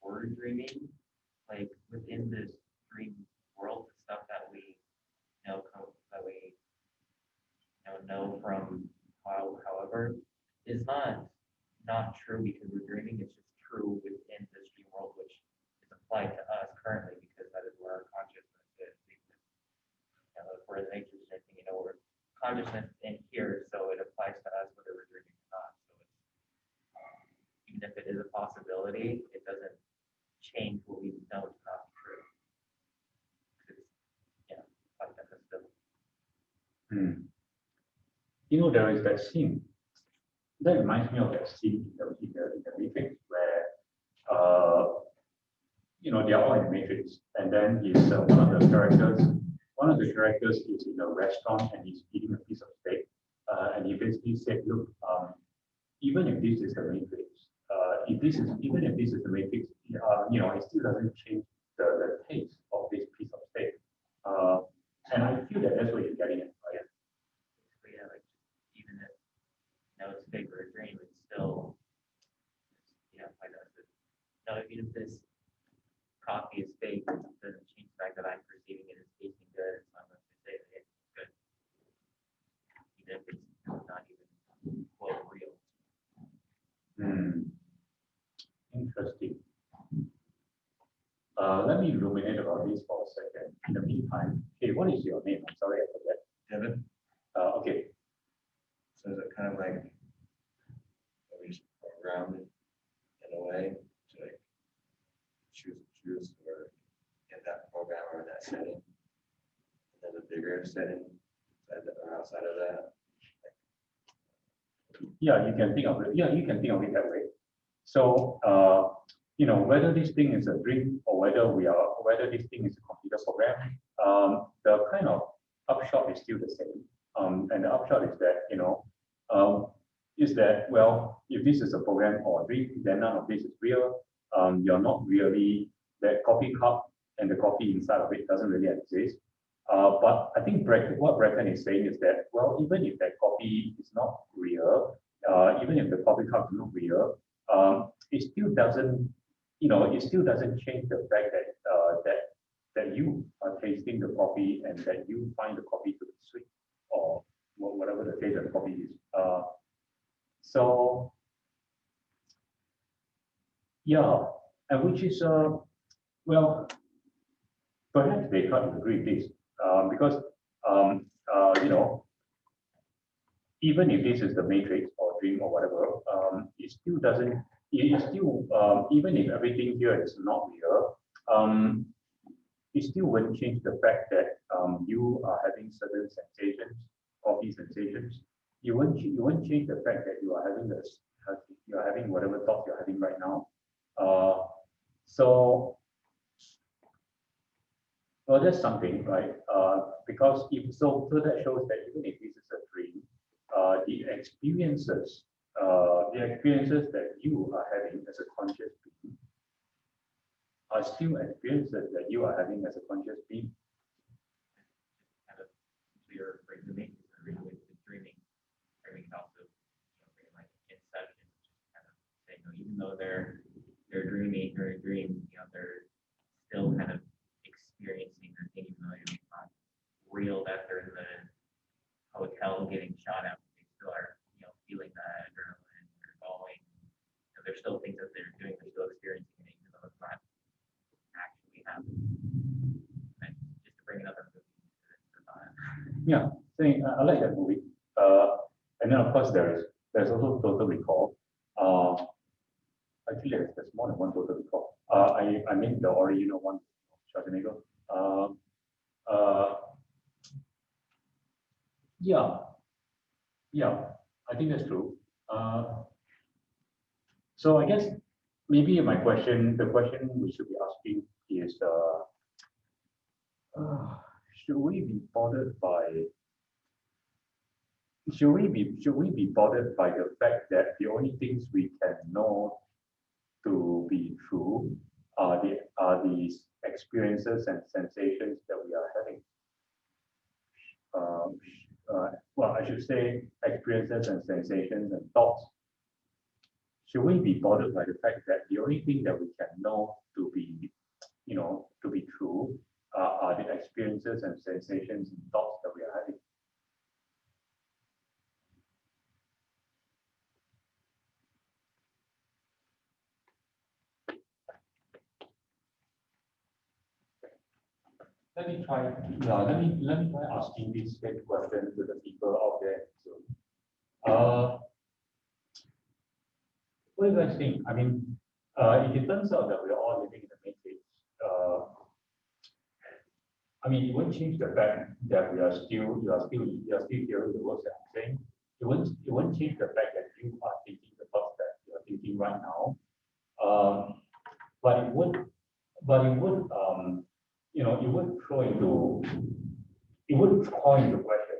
were dreaming, like within this dream world, the stuff that we know from however is not true because we're dreaming. It's just true within this dream world, which is applied to us currently because that is where our consciousness is. consciousness in here, so it applies to us whether we're dreaming or not. So it's, even if it is a possibility, it doesn't change what we know to not be true. 'Cause it's, yeah, like that's still. You know, there is that scene. That reminds me of that scene in the Matrix where, you know, they are all in the Matrix, and then is one of the characters is in a restaurant and he's eating a piece of steak, and he basically said, look, even if this is the Matrix, even if this is the Matrix, you know, it still doesn't change the taste of this piece of steak. And I feel that that's what you're getting at, right? Basically, yeah, like even if it's fake or a dream, it's still, like I said, no, even if this coffee is fake, it doesn't change the fact that I'm perceiving it as tasting good, so I'm going to say that it's good, even if it's not even quote real. Interesting. Let me ruminate about this for a second. In the meantime, hey, what is your name? I'm sorry, I forget. Devin, Okay. so is it kind of like we just programmed in a way to like choose or get that program or that setting, and then a bigger setting or outside of that? Yeah, you can think of it. Yeah, you can think of it that way. So, you know, whether this thing is a dream or whether this thing is a computer program, the kind of upshot is still the same. And the upshot is that, you know, well, if this is a program or a dream, then none of this is real. You're not really, that coffee cup and the coffee inside of it doesn't really exist. But I think what Brecken is saying is that, well, even if that coffee is not real, even if the coffee cup is not real, it still doesn't, you know, it still doesn't change the fact that you are tasting the coffee and that you find the coffee to be sweet or whatever the taste of the coffee is. So yeah, and which is well, perhaps Descartes agree with this because you know, even if this is the matrix or dream or whatever, it still doesn't. It still even if everything here is not real, it still won't change the fact that you are having certain sensations, coffee sensations. You won't change the fact that you are having whatever thoughts you're having right now. So, well, that's something, right? Because if so, that shows that even if this is a dream, the experiences that you are having as a conscious being are still experiences that you are having as a conscious being. Kind of clear break the matrix and read with dreaming can also, bring like inception, kind of saying, even though they're dreaming or a dream, they're still kind of experiencing the thing, even though it's not real that they're in the hotel getting shot at. They still are, feeling that adrenaline, they're going. There's still things that they're doing, they're still experiencing it, even though it's not actually happening. And just to bring it up in movie. Yeah, I like that movie. And then of course there's also Total Recall. Actually, there's more than one Total Recall. I mean the original one, Schwarzenegger. Yeah, I think that's true. So I guess maybe the question we should be asking is, should we be bothered by the fact that the only things we can know to be true are these experiences and sensations that we are having? Well, I should say experiences and sensations and thoughts. Should we be bothered by the fact that the only thing that we can know to be, to be true are the experiences and sensations and thoughts that we are having? Let me try. Let me try asking this same question to the people out there. What do you guys think? I mean, if it turns out that we're all living in the matrix, I mean, it won't change the fact that you are still hearing the words that I'm saying. It won't change the fact that you are thinking the thoughts that you are thinking right now. But it would, it would throw into, call into question,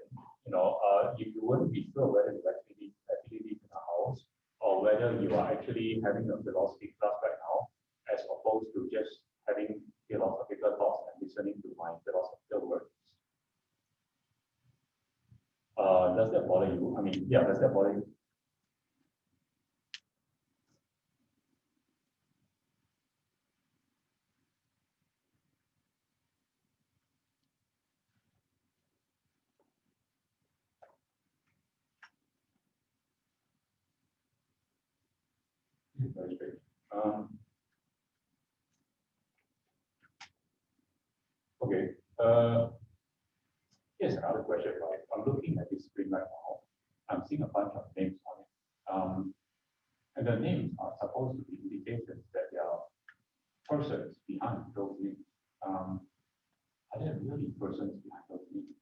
if you wouldn't be sure whether you actually live in a house or whether you are actually having a philosophy class right now, as opposed to just having philosophical thoughts and listening to my philosophical words. Does that bother you? I mean, yeah, does that bother you? Very good. Okay. Here's another question, right? I'm looking at this screen right now. I'm seeing a bunch of names on it. And the names are supposed to be indications that there are persons behind those names. Are there really persons behind those names?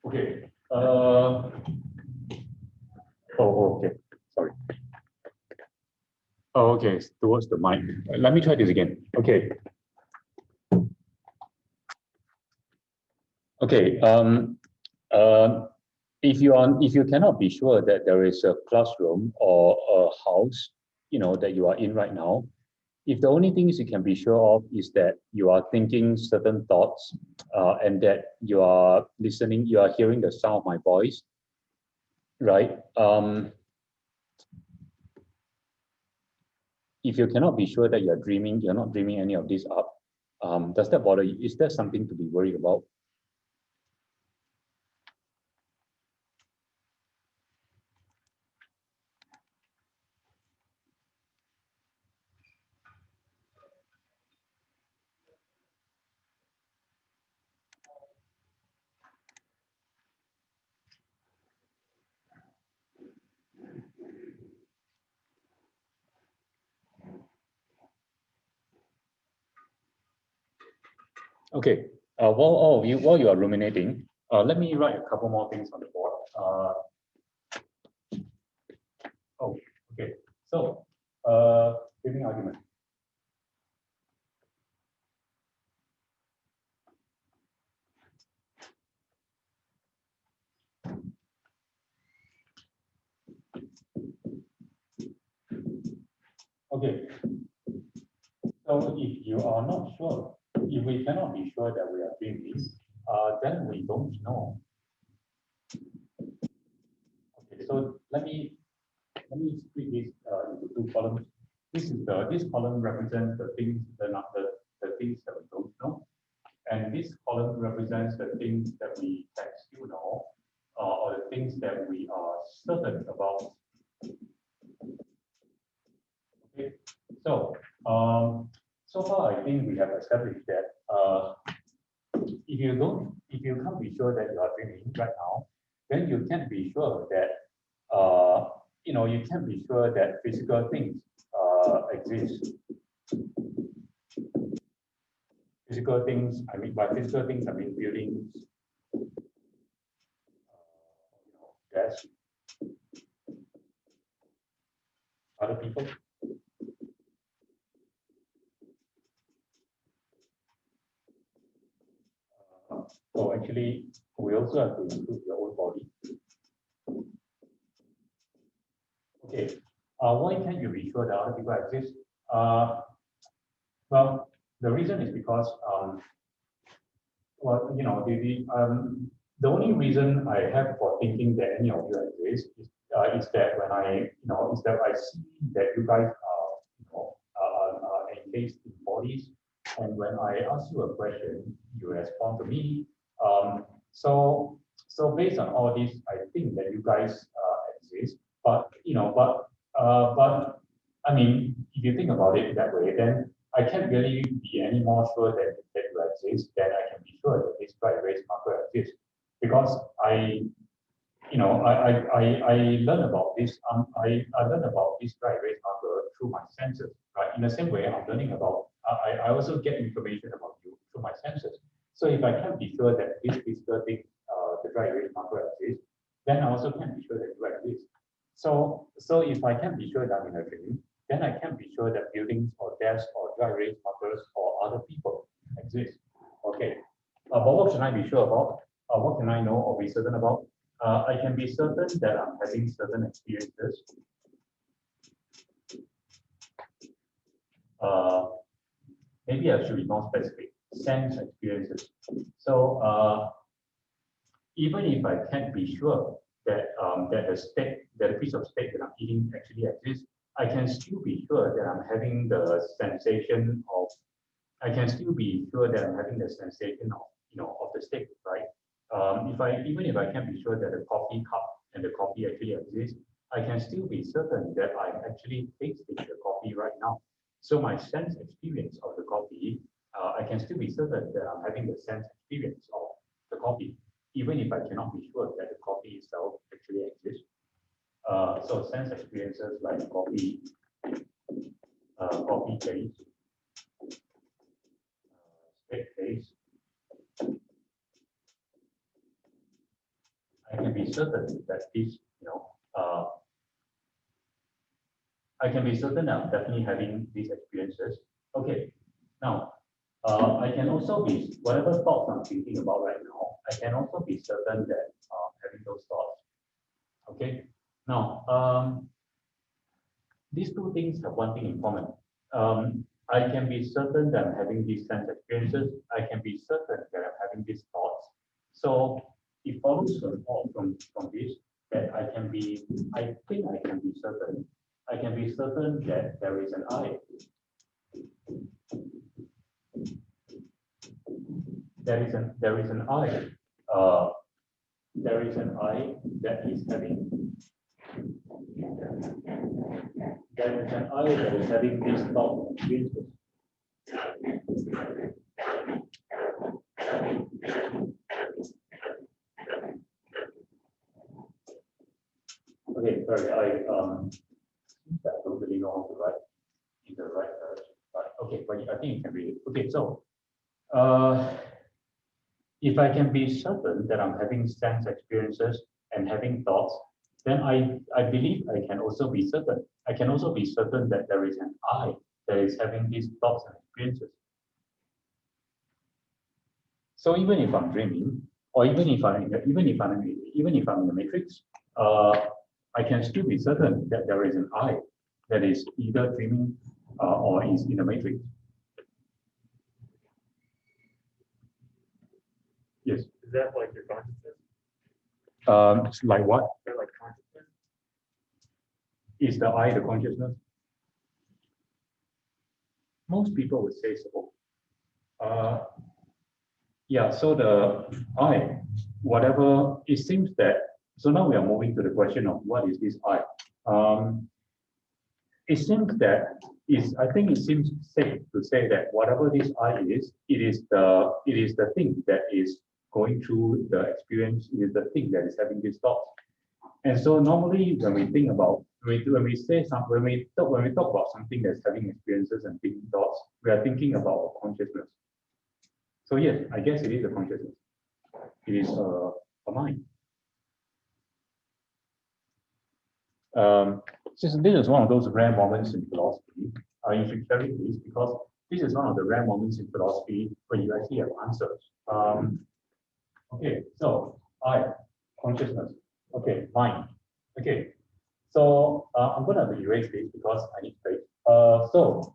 Okay. Okay. Sorry. Oh, okay. Towards the mic. Let me try this again. Okay. Okay. If you cannot be sure that there is a classroom or a house, that you are in right now, if the only things you can be sure of is that you are thinking certain thoughts, and that you are hearing the sound of my voice, right? If you cannot be sure that you're not dreaming any of this up, does that bother you? Is there something to be worried about? Okay. While you are ruminating, let me write a couple more things on the board. Okay. So, giving argument. Okay. So if you are not sure, if we cannot be sure that we are dreaming, then we don't know. Okay. So let me split this into two columns. This column represents the things that we don't know, and this column represents the things that we can still know, or the things that we are certain about. Okay. So so far I think we have established that if you can't be sure that you are dreaming right now, then you can't be sure that you can't be sure that physical things exist. Physical things, by physical things I mean buildings, desks, other people. So actually, we also have to include your own body. Okay. Why can't you be sure that other people exist? Well, the reason is because the only reason I have for thinking that any of you exist is that when I see that you guys are encased in bodies, and when I ask you a question, you respond to me. So based on all this, I think that you guys exist. But I mean, if you think about it that way, then I can't really be any more sure that you exist than I can be sure that this dry erase marker exists. Because I learn about this, I learn about this dry erase marker through my senses, right? In the same way, I'm learning about, I also get information about you through my senses. So if I can't be sure that this physical thing, the dry erase marker exists, then I also can't be sure that you exist. So if I can't be sure that I'm in a dream, then I can't be sure that buildings or desks or dry erase markers or other people exist. Okay, but what can I be sure about? What can I know or be certain about? I can be certain that I'm having certain experiences. Maybe I should be more specific. Sense experiences. So even if I can't be sure that that a piece of steak that I'm eating actually exists, I can still be sure that I'm having the sensation of. I can still be sure that I'm having the sensation of of the steak, right? Even if I can't be sure that the coffee cup and the coffee actually exist, I can still be certain that I'm actually tasting the coffee right now. So my sense experience of the coffee, I can still be certain that I'm having the sense experience of the coffee, even if I cannot be sure that the coffee itself actually exists. So sense experiences like coffee, coffee taste, steak taste. I can be certain that this, I can be certain that I'm definitely having these experiences. Okay, now I can also be, whatever thoughts I'm thinking about right now, I can also be certain that having those thoughts. Okay, now these two things have one thing in common. I can be certain that I'm having these sense experiences. I can be certain that I'm having these thoughts. So it follows from this that I think I can be certain. I can be certain that there is an I. There is an I. There is an I that is having. There is an I that is having this thought experiences. Okay, sorry, I don't really know how to write in the right direction, but okay, but I think you can read it. Okay, so if I can be certain that I'm having sense experiences and having thoughts, then I believe I can also be certain. I can also be certain that there is an I that is having these thoughts and experiences. So even if I'm dreaming, or even if I'm in the matrix, I can still be certain that there is an I that is either dreaming or is in the matrix. Yes. Is that like your consciousness? Like what? Or like consciousness? Is the I the consciousness? Most people would say so. Yeah, so the I, whatever, it seems that, so now we are moving to the question of what is this I? It seems that I think it seems safe to say that whatever this I is, it is the thing that is going through the experience, it is the thing that is having these thoughts. And so normally when we think about, when we talk about something that's having experiences and thinking thoughts, we are thinking about consciousness. So yes, I guess it is a consciousness. It is a mind. Since this is one of those rare moments in philosophy, you should cherish this because this is one of the rare moments in philosophy where you actually have answers. Okay, so I, consciousness. Okay, mind. Okay, so I'm going to erase this because I need space. So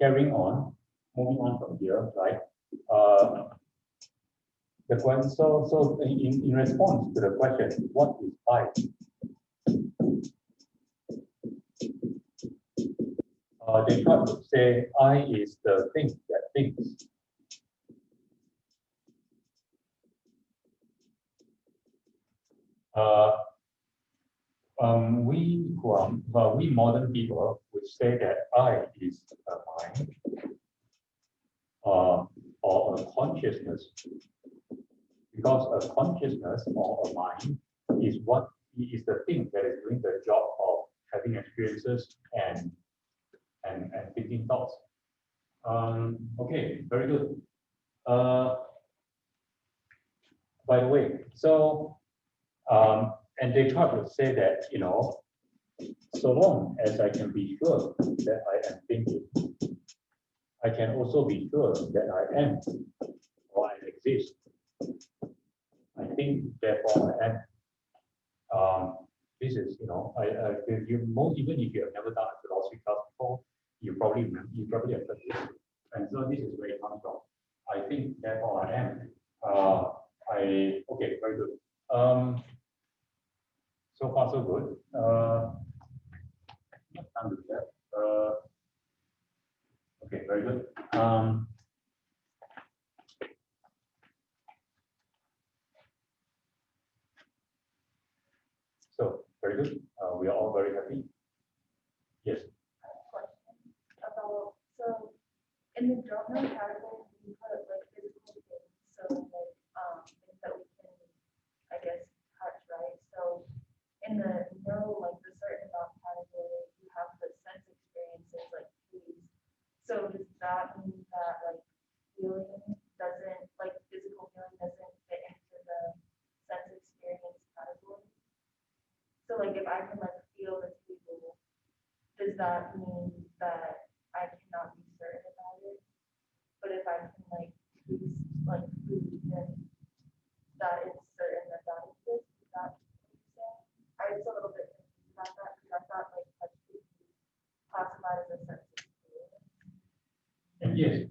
carrying on, moving on from here, right? The question. So in response to the question, what is I? Descartes would say I is the thing that thinks. we modern people would say that I is a mind or a consciousness, because a consciousness or a mind is the thing that is doing the job of having experiences and thinking thoughts. Okay, very good. By the way, so and Descartes would say that, so long as I can be sure that I am thinking, I can also be sure that I am or I exist. I think, therefore I am. This is, even if you have never done a philosophy class before, you probably have heard this. And so this is where it comes from. I think, therefore I am. Okay, very good. So far so good. Time to that. Okay, very good. So very good. We are all very happy. Yes. I have a question about, so in the don't know category, we put like physical things, so like things that we can, I guess, touch, right? So in the no, like the certain about category, you have the sense experiences like taste. So does that mean that like feeling doesn't, like physical feeling doesn't fit into the sense experience category? So like if I can like feel the table, does that mean that I cannot be certain about it? But if I can like taste like food, then that is certain that that exists. Is that what you're saying? I was a little bit confused about that because I thought like touch could be classified as a sense experience. And yes,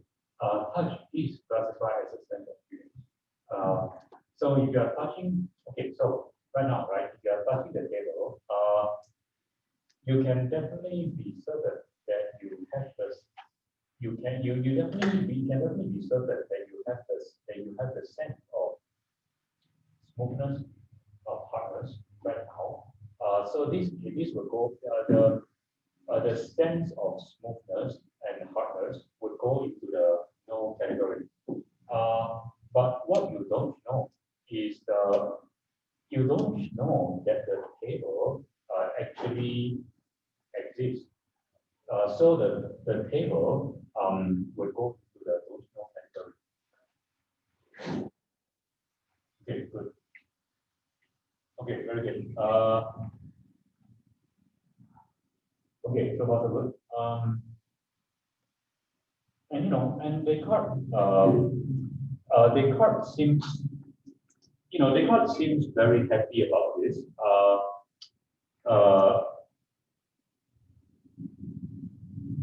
touch is classified as a sense experience. So if you are touching, okay, so right now, right, if you are touching the table, you can definitely be certain that you have this. You can definitely be certain that you have the sense of smoothness, of hardness right now. So this will go the sense of smoothness and hardness would go into the no category. But what you don't know is you don't know that the table actually exists. So the table would go to the no category. Okay, good. Okay, very good. Okay, so what's the good? And Descartes seems, Descartes seems very happy about this.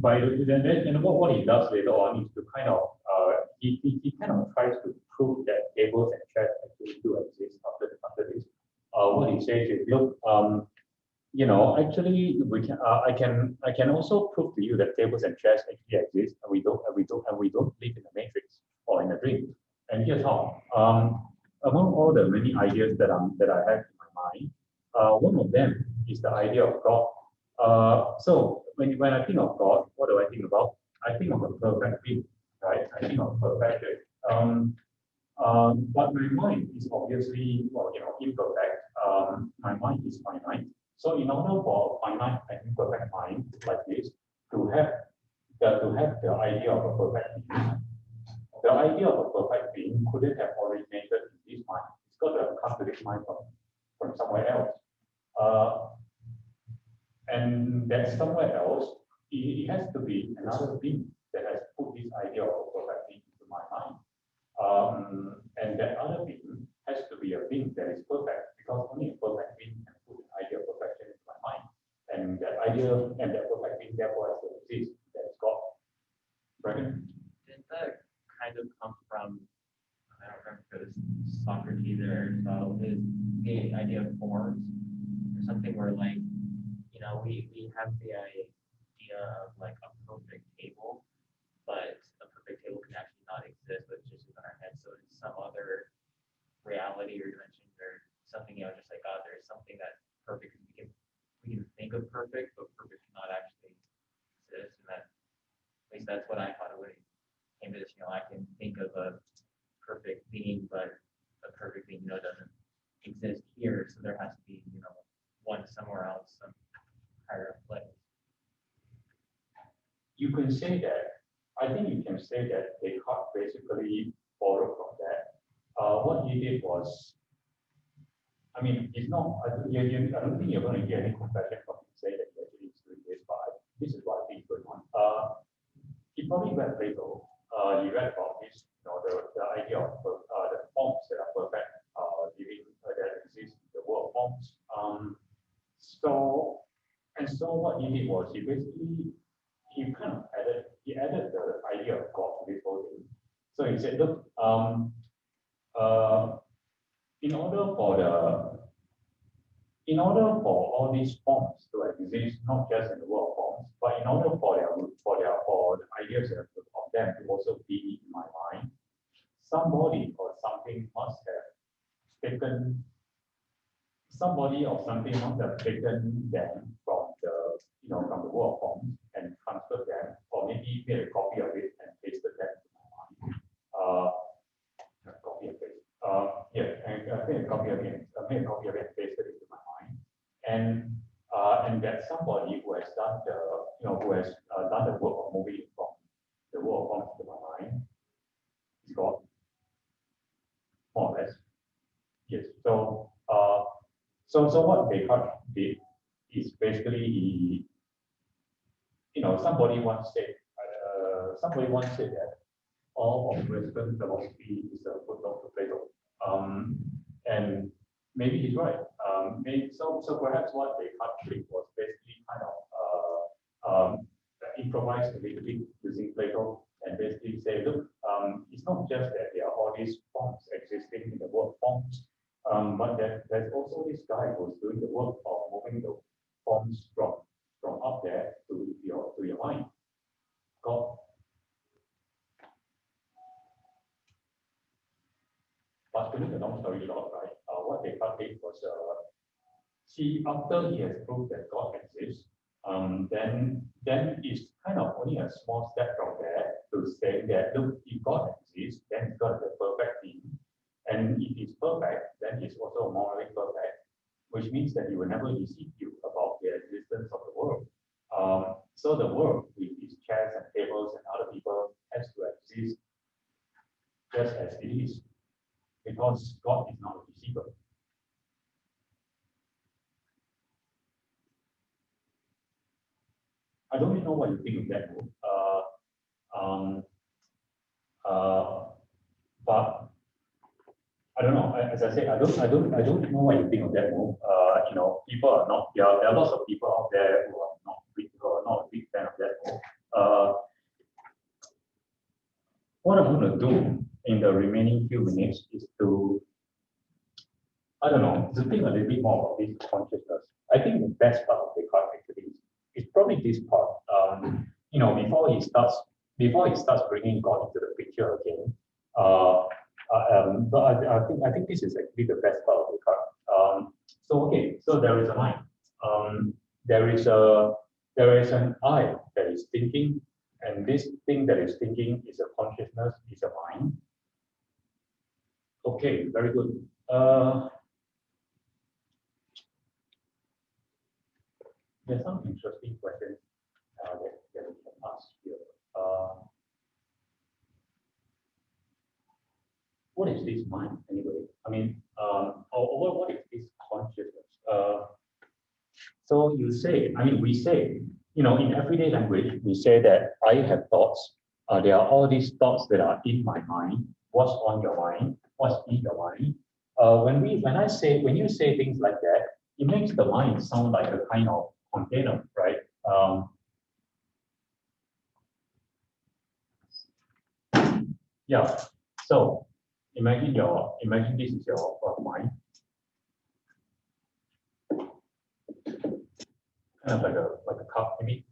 Then what he does later on is to kind of he kind of tries to prove that tables and chairs actually do exist after this. What he says is, look, actually I can also prove to you that tables and chairs actually exist, and we don't live in a matrix or in a dream. And here's how. Among all the many ideas that I have in my mind, one of them is the idea of God. So when I think of God, what do I think about? I think of a perfect being, right? I think of perfection. But my mind is obviously, imperfect. My mind is finite. So in order for a finite and imperfect mind like this to have the idea of a perfect being, the idea of a perfect being couldn't have originated in this mind. It's got to have come to this mind from somewhere else. And that somewhere else, it has to be another being that has put this idea of a perfect being into my mind. And that other being has to be a being that is perfect, because only a perfect being can put an idea of perfection into my mind. And that idea and that perfect being therefore has to exist. That is God. Right? Didn't that kind of come from, I don't remember if it was Socrates or Aristotle, is the idea of forms or something where like, we have the idea of like a perfect table, but a perfect table can actually not exist, but it's just within our head. So it's some other reality or dimension or something, just like God, there's something that's perfect. We can that's what I thought of when it came to this. I can think of a perfect being, but a perfect being, doesn't exist here. So there has to be, one somewhere else, some higher place. You can say that. I think you can say that Descartes basically borrowed from that. What he did was, I mean, it's not. I don't think you're going to get any confession from him saying that he actually is doing this, but this is what I think is going on. He probably read Plato. He read about this, the idea of the forms that are perfect, that exist in the world of forms. So what he did was he kind of added the idea of God to this whole thing. So he said, look, in order for all these forms to exist, not just in the world of forms, but in order for the ideas of them to also be in my mind, somebody or something must have taken them from the world of forms and transferred them, or maybe made a copy of it and pasted them into my mind. Copy and paste. I made a copy of it and pasted it into my mind, and that somebody who has done the work of moving it from the world of forms to my mind is God, more or less. Yes. So what Descartes did is basically somebody once said that all of Western philosophy is a footnote to Plato. And maybe he's right. So perhaps what Descartes did was basically kind of improvise a little bit using Plato and basically say, look, it's not just that there are all these forms existing in the world forms, but there's also this guy who's doing the work of moving the forms from up there to your mind. God. But to make a long story short, right, what Descartes did was, after he has proved that God exists, then it's kind of only a small step from there to say that, look, if God exists, then it's got to be a perfect being. And if it's perfect, then it's also morally perfect, which means that he will never deceive you about the existence of the world. So the world, with its chairs and tables and other people, has to exist just as it is, because God is not a deceiver. I don't really know what you think of that move, but I don't know. As I said, I don't know what you think of that move. People are not. There are lots of people out there who are not a big fan of that move. What I'm going to do in the remaining few minutes is to, I don't know, to think a little bit more about this consciousness. I think the best part of Descartes actually is probably this part. Before he starts bringing God into the picture again. But I think this is actually the best part of Descartes. So there is a mind. There is an I that is thinking, and this thing that is thinking is a consciousness, is a mind. Okay, very good. There's some interesting questions that we can ask here. What is this mind anyway? I mean, or what is this consciousness? So we say, in everyday language, we say that I have thoughts. There are all these thoughts that are in my mind. What's on your mind? What's in your mind? When you say things like that, it makes the mind sound like a kind of container, right? Yeah. So imagine this is your mind, kind of like a cup, maybe.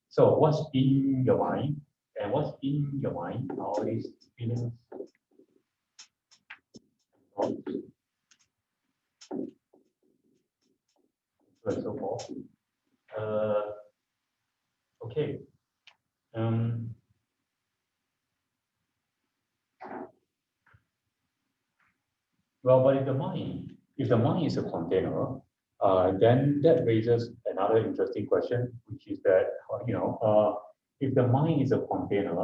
So what's in your mind, and what's in your mind are all these feelings, and so forth. Okay. Well, but if the mind is a container, then that raises another interesting question, which is that if the mind is a container,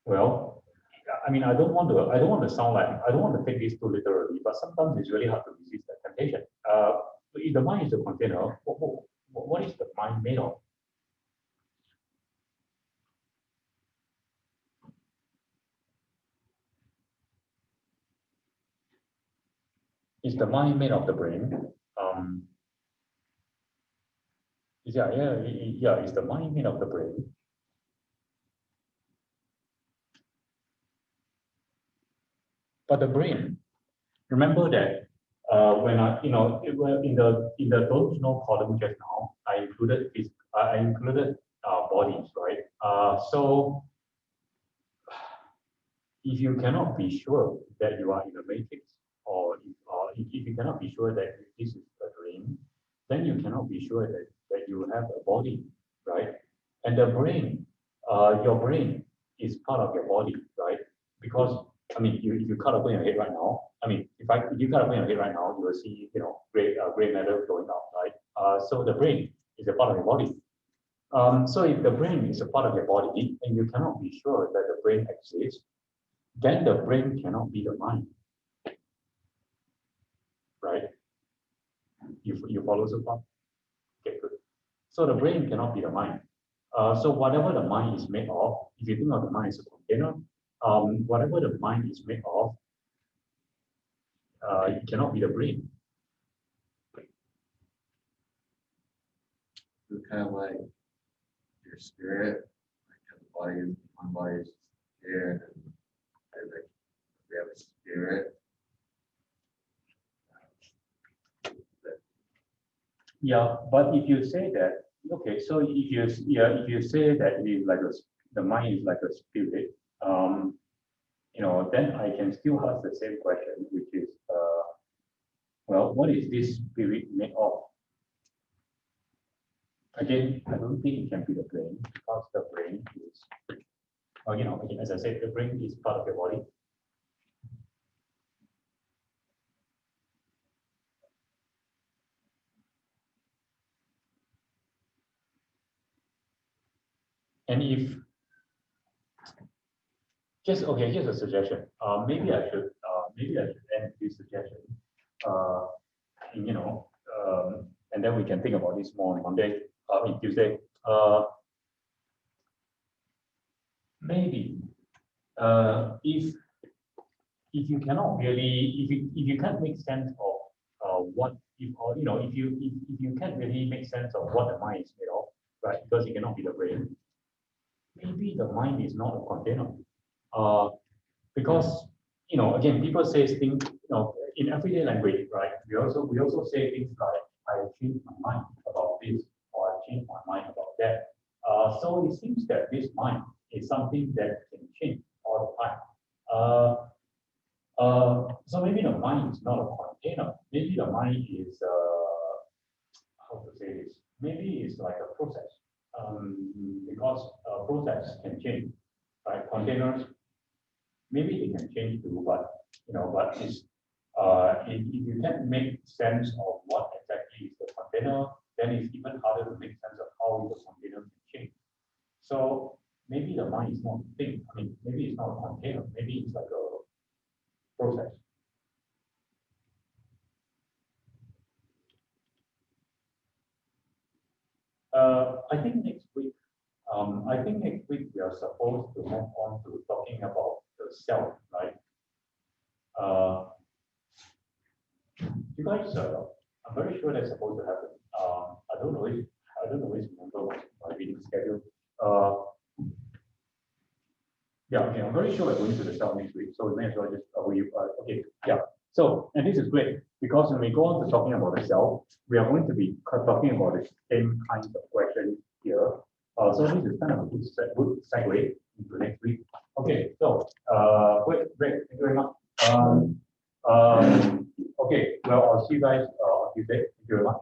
well, I mean, I don't want to sound like I don't want to take this too literally, but sometimes it's really hard to resist that temptation. If the mind is a container, what is the mind made of? Is the mind made of the brain? Is the mind made of the brain? But the brain, remember that when I, in the don't know column just now, I included bodies, right? So if you cannot be sure that you are in a matrix, or if you cannot be sure that this is a dream, then you cannot be sure that you have a body, right? And the brain, your brain is part of your body, right? Because I mean, if you cut open your head right now, I mean, if you cut open your head right now, you will see, gray matter flowing out, right? So the brain is a part of your body. So if the brain is a part of your body and you cannot be sure that the brain exists, then the brain cannot be the mind, right? You follow so far? Okay, good. So the brain cannot be the mind. So whatever the mind is made of, if you think of the mind as a container, whatever the mind is made of, it cannot be the brain. It's kind of like your spirit, like the body, one body is here, and like we have a spirit. Yeah, but if you say that, okay, so if you say that it is like the mind is like a spirit, then I can still ask the same question, which is, well, what is this spirit made of? Again, I don't think it can be the brain, because the brain is, again, as I said, the brain is part of your body. And if here's a suggestion. Maybe I should end this suggestion. And then we can think about this more on Monday, Tuesday. Maybe if you cannot really, if you can't make sense of if you can't really make sense of what the mind is made of, right? Because it cannot be the brain. Maybe the mind is not a container. Because again, people say things, in everyday language, right? We also say things like, I changed my mind about this, or I changed my mind about that. So it seems that this mind is something that can change all the time. So maybe the mind is not a container. Maybe the mind is how to say this? Maybe it's like a process. Because a process can change, right? Containers, maybe they can change too, but it's if you can't make sense of what exactly is the container, then it's even harder to make sense of how the container can change. So maybe the mind is not a thing. I mean, maybe it's not a container. Maybe it's like a process. I think next week we are supposed to move on to talking about the self, right? You guys, I'm very sure that's supposed to happen. I don't always remember my reading schedule. Yeah, okay, I'm very sure we're going to the self next week, so we may as well just okay, yeah. So, and this is great because when we go on to talking about the self, we are going to be talking about the same kinds of questions here. So this is kind of a good segue into next week. Okay, so great, thank you very much. Okay, well, I'll see you guys on Tuesday. Thank you very much.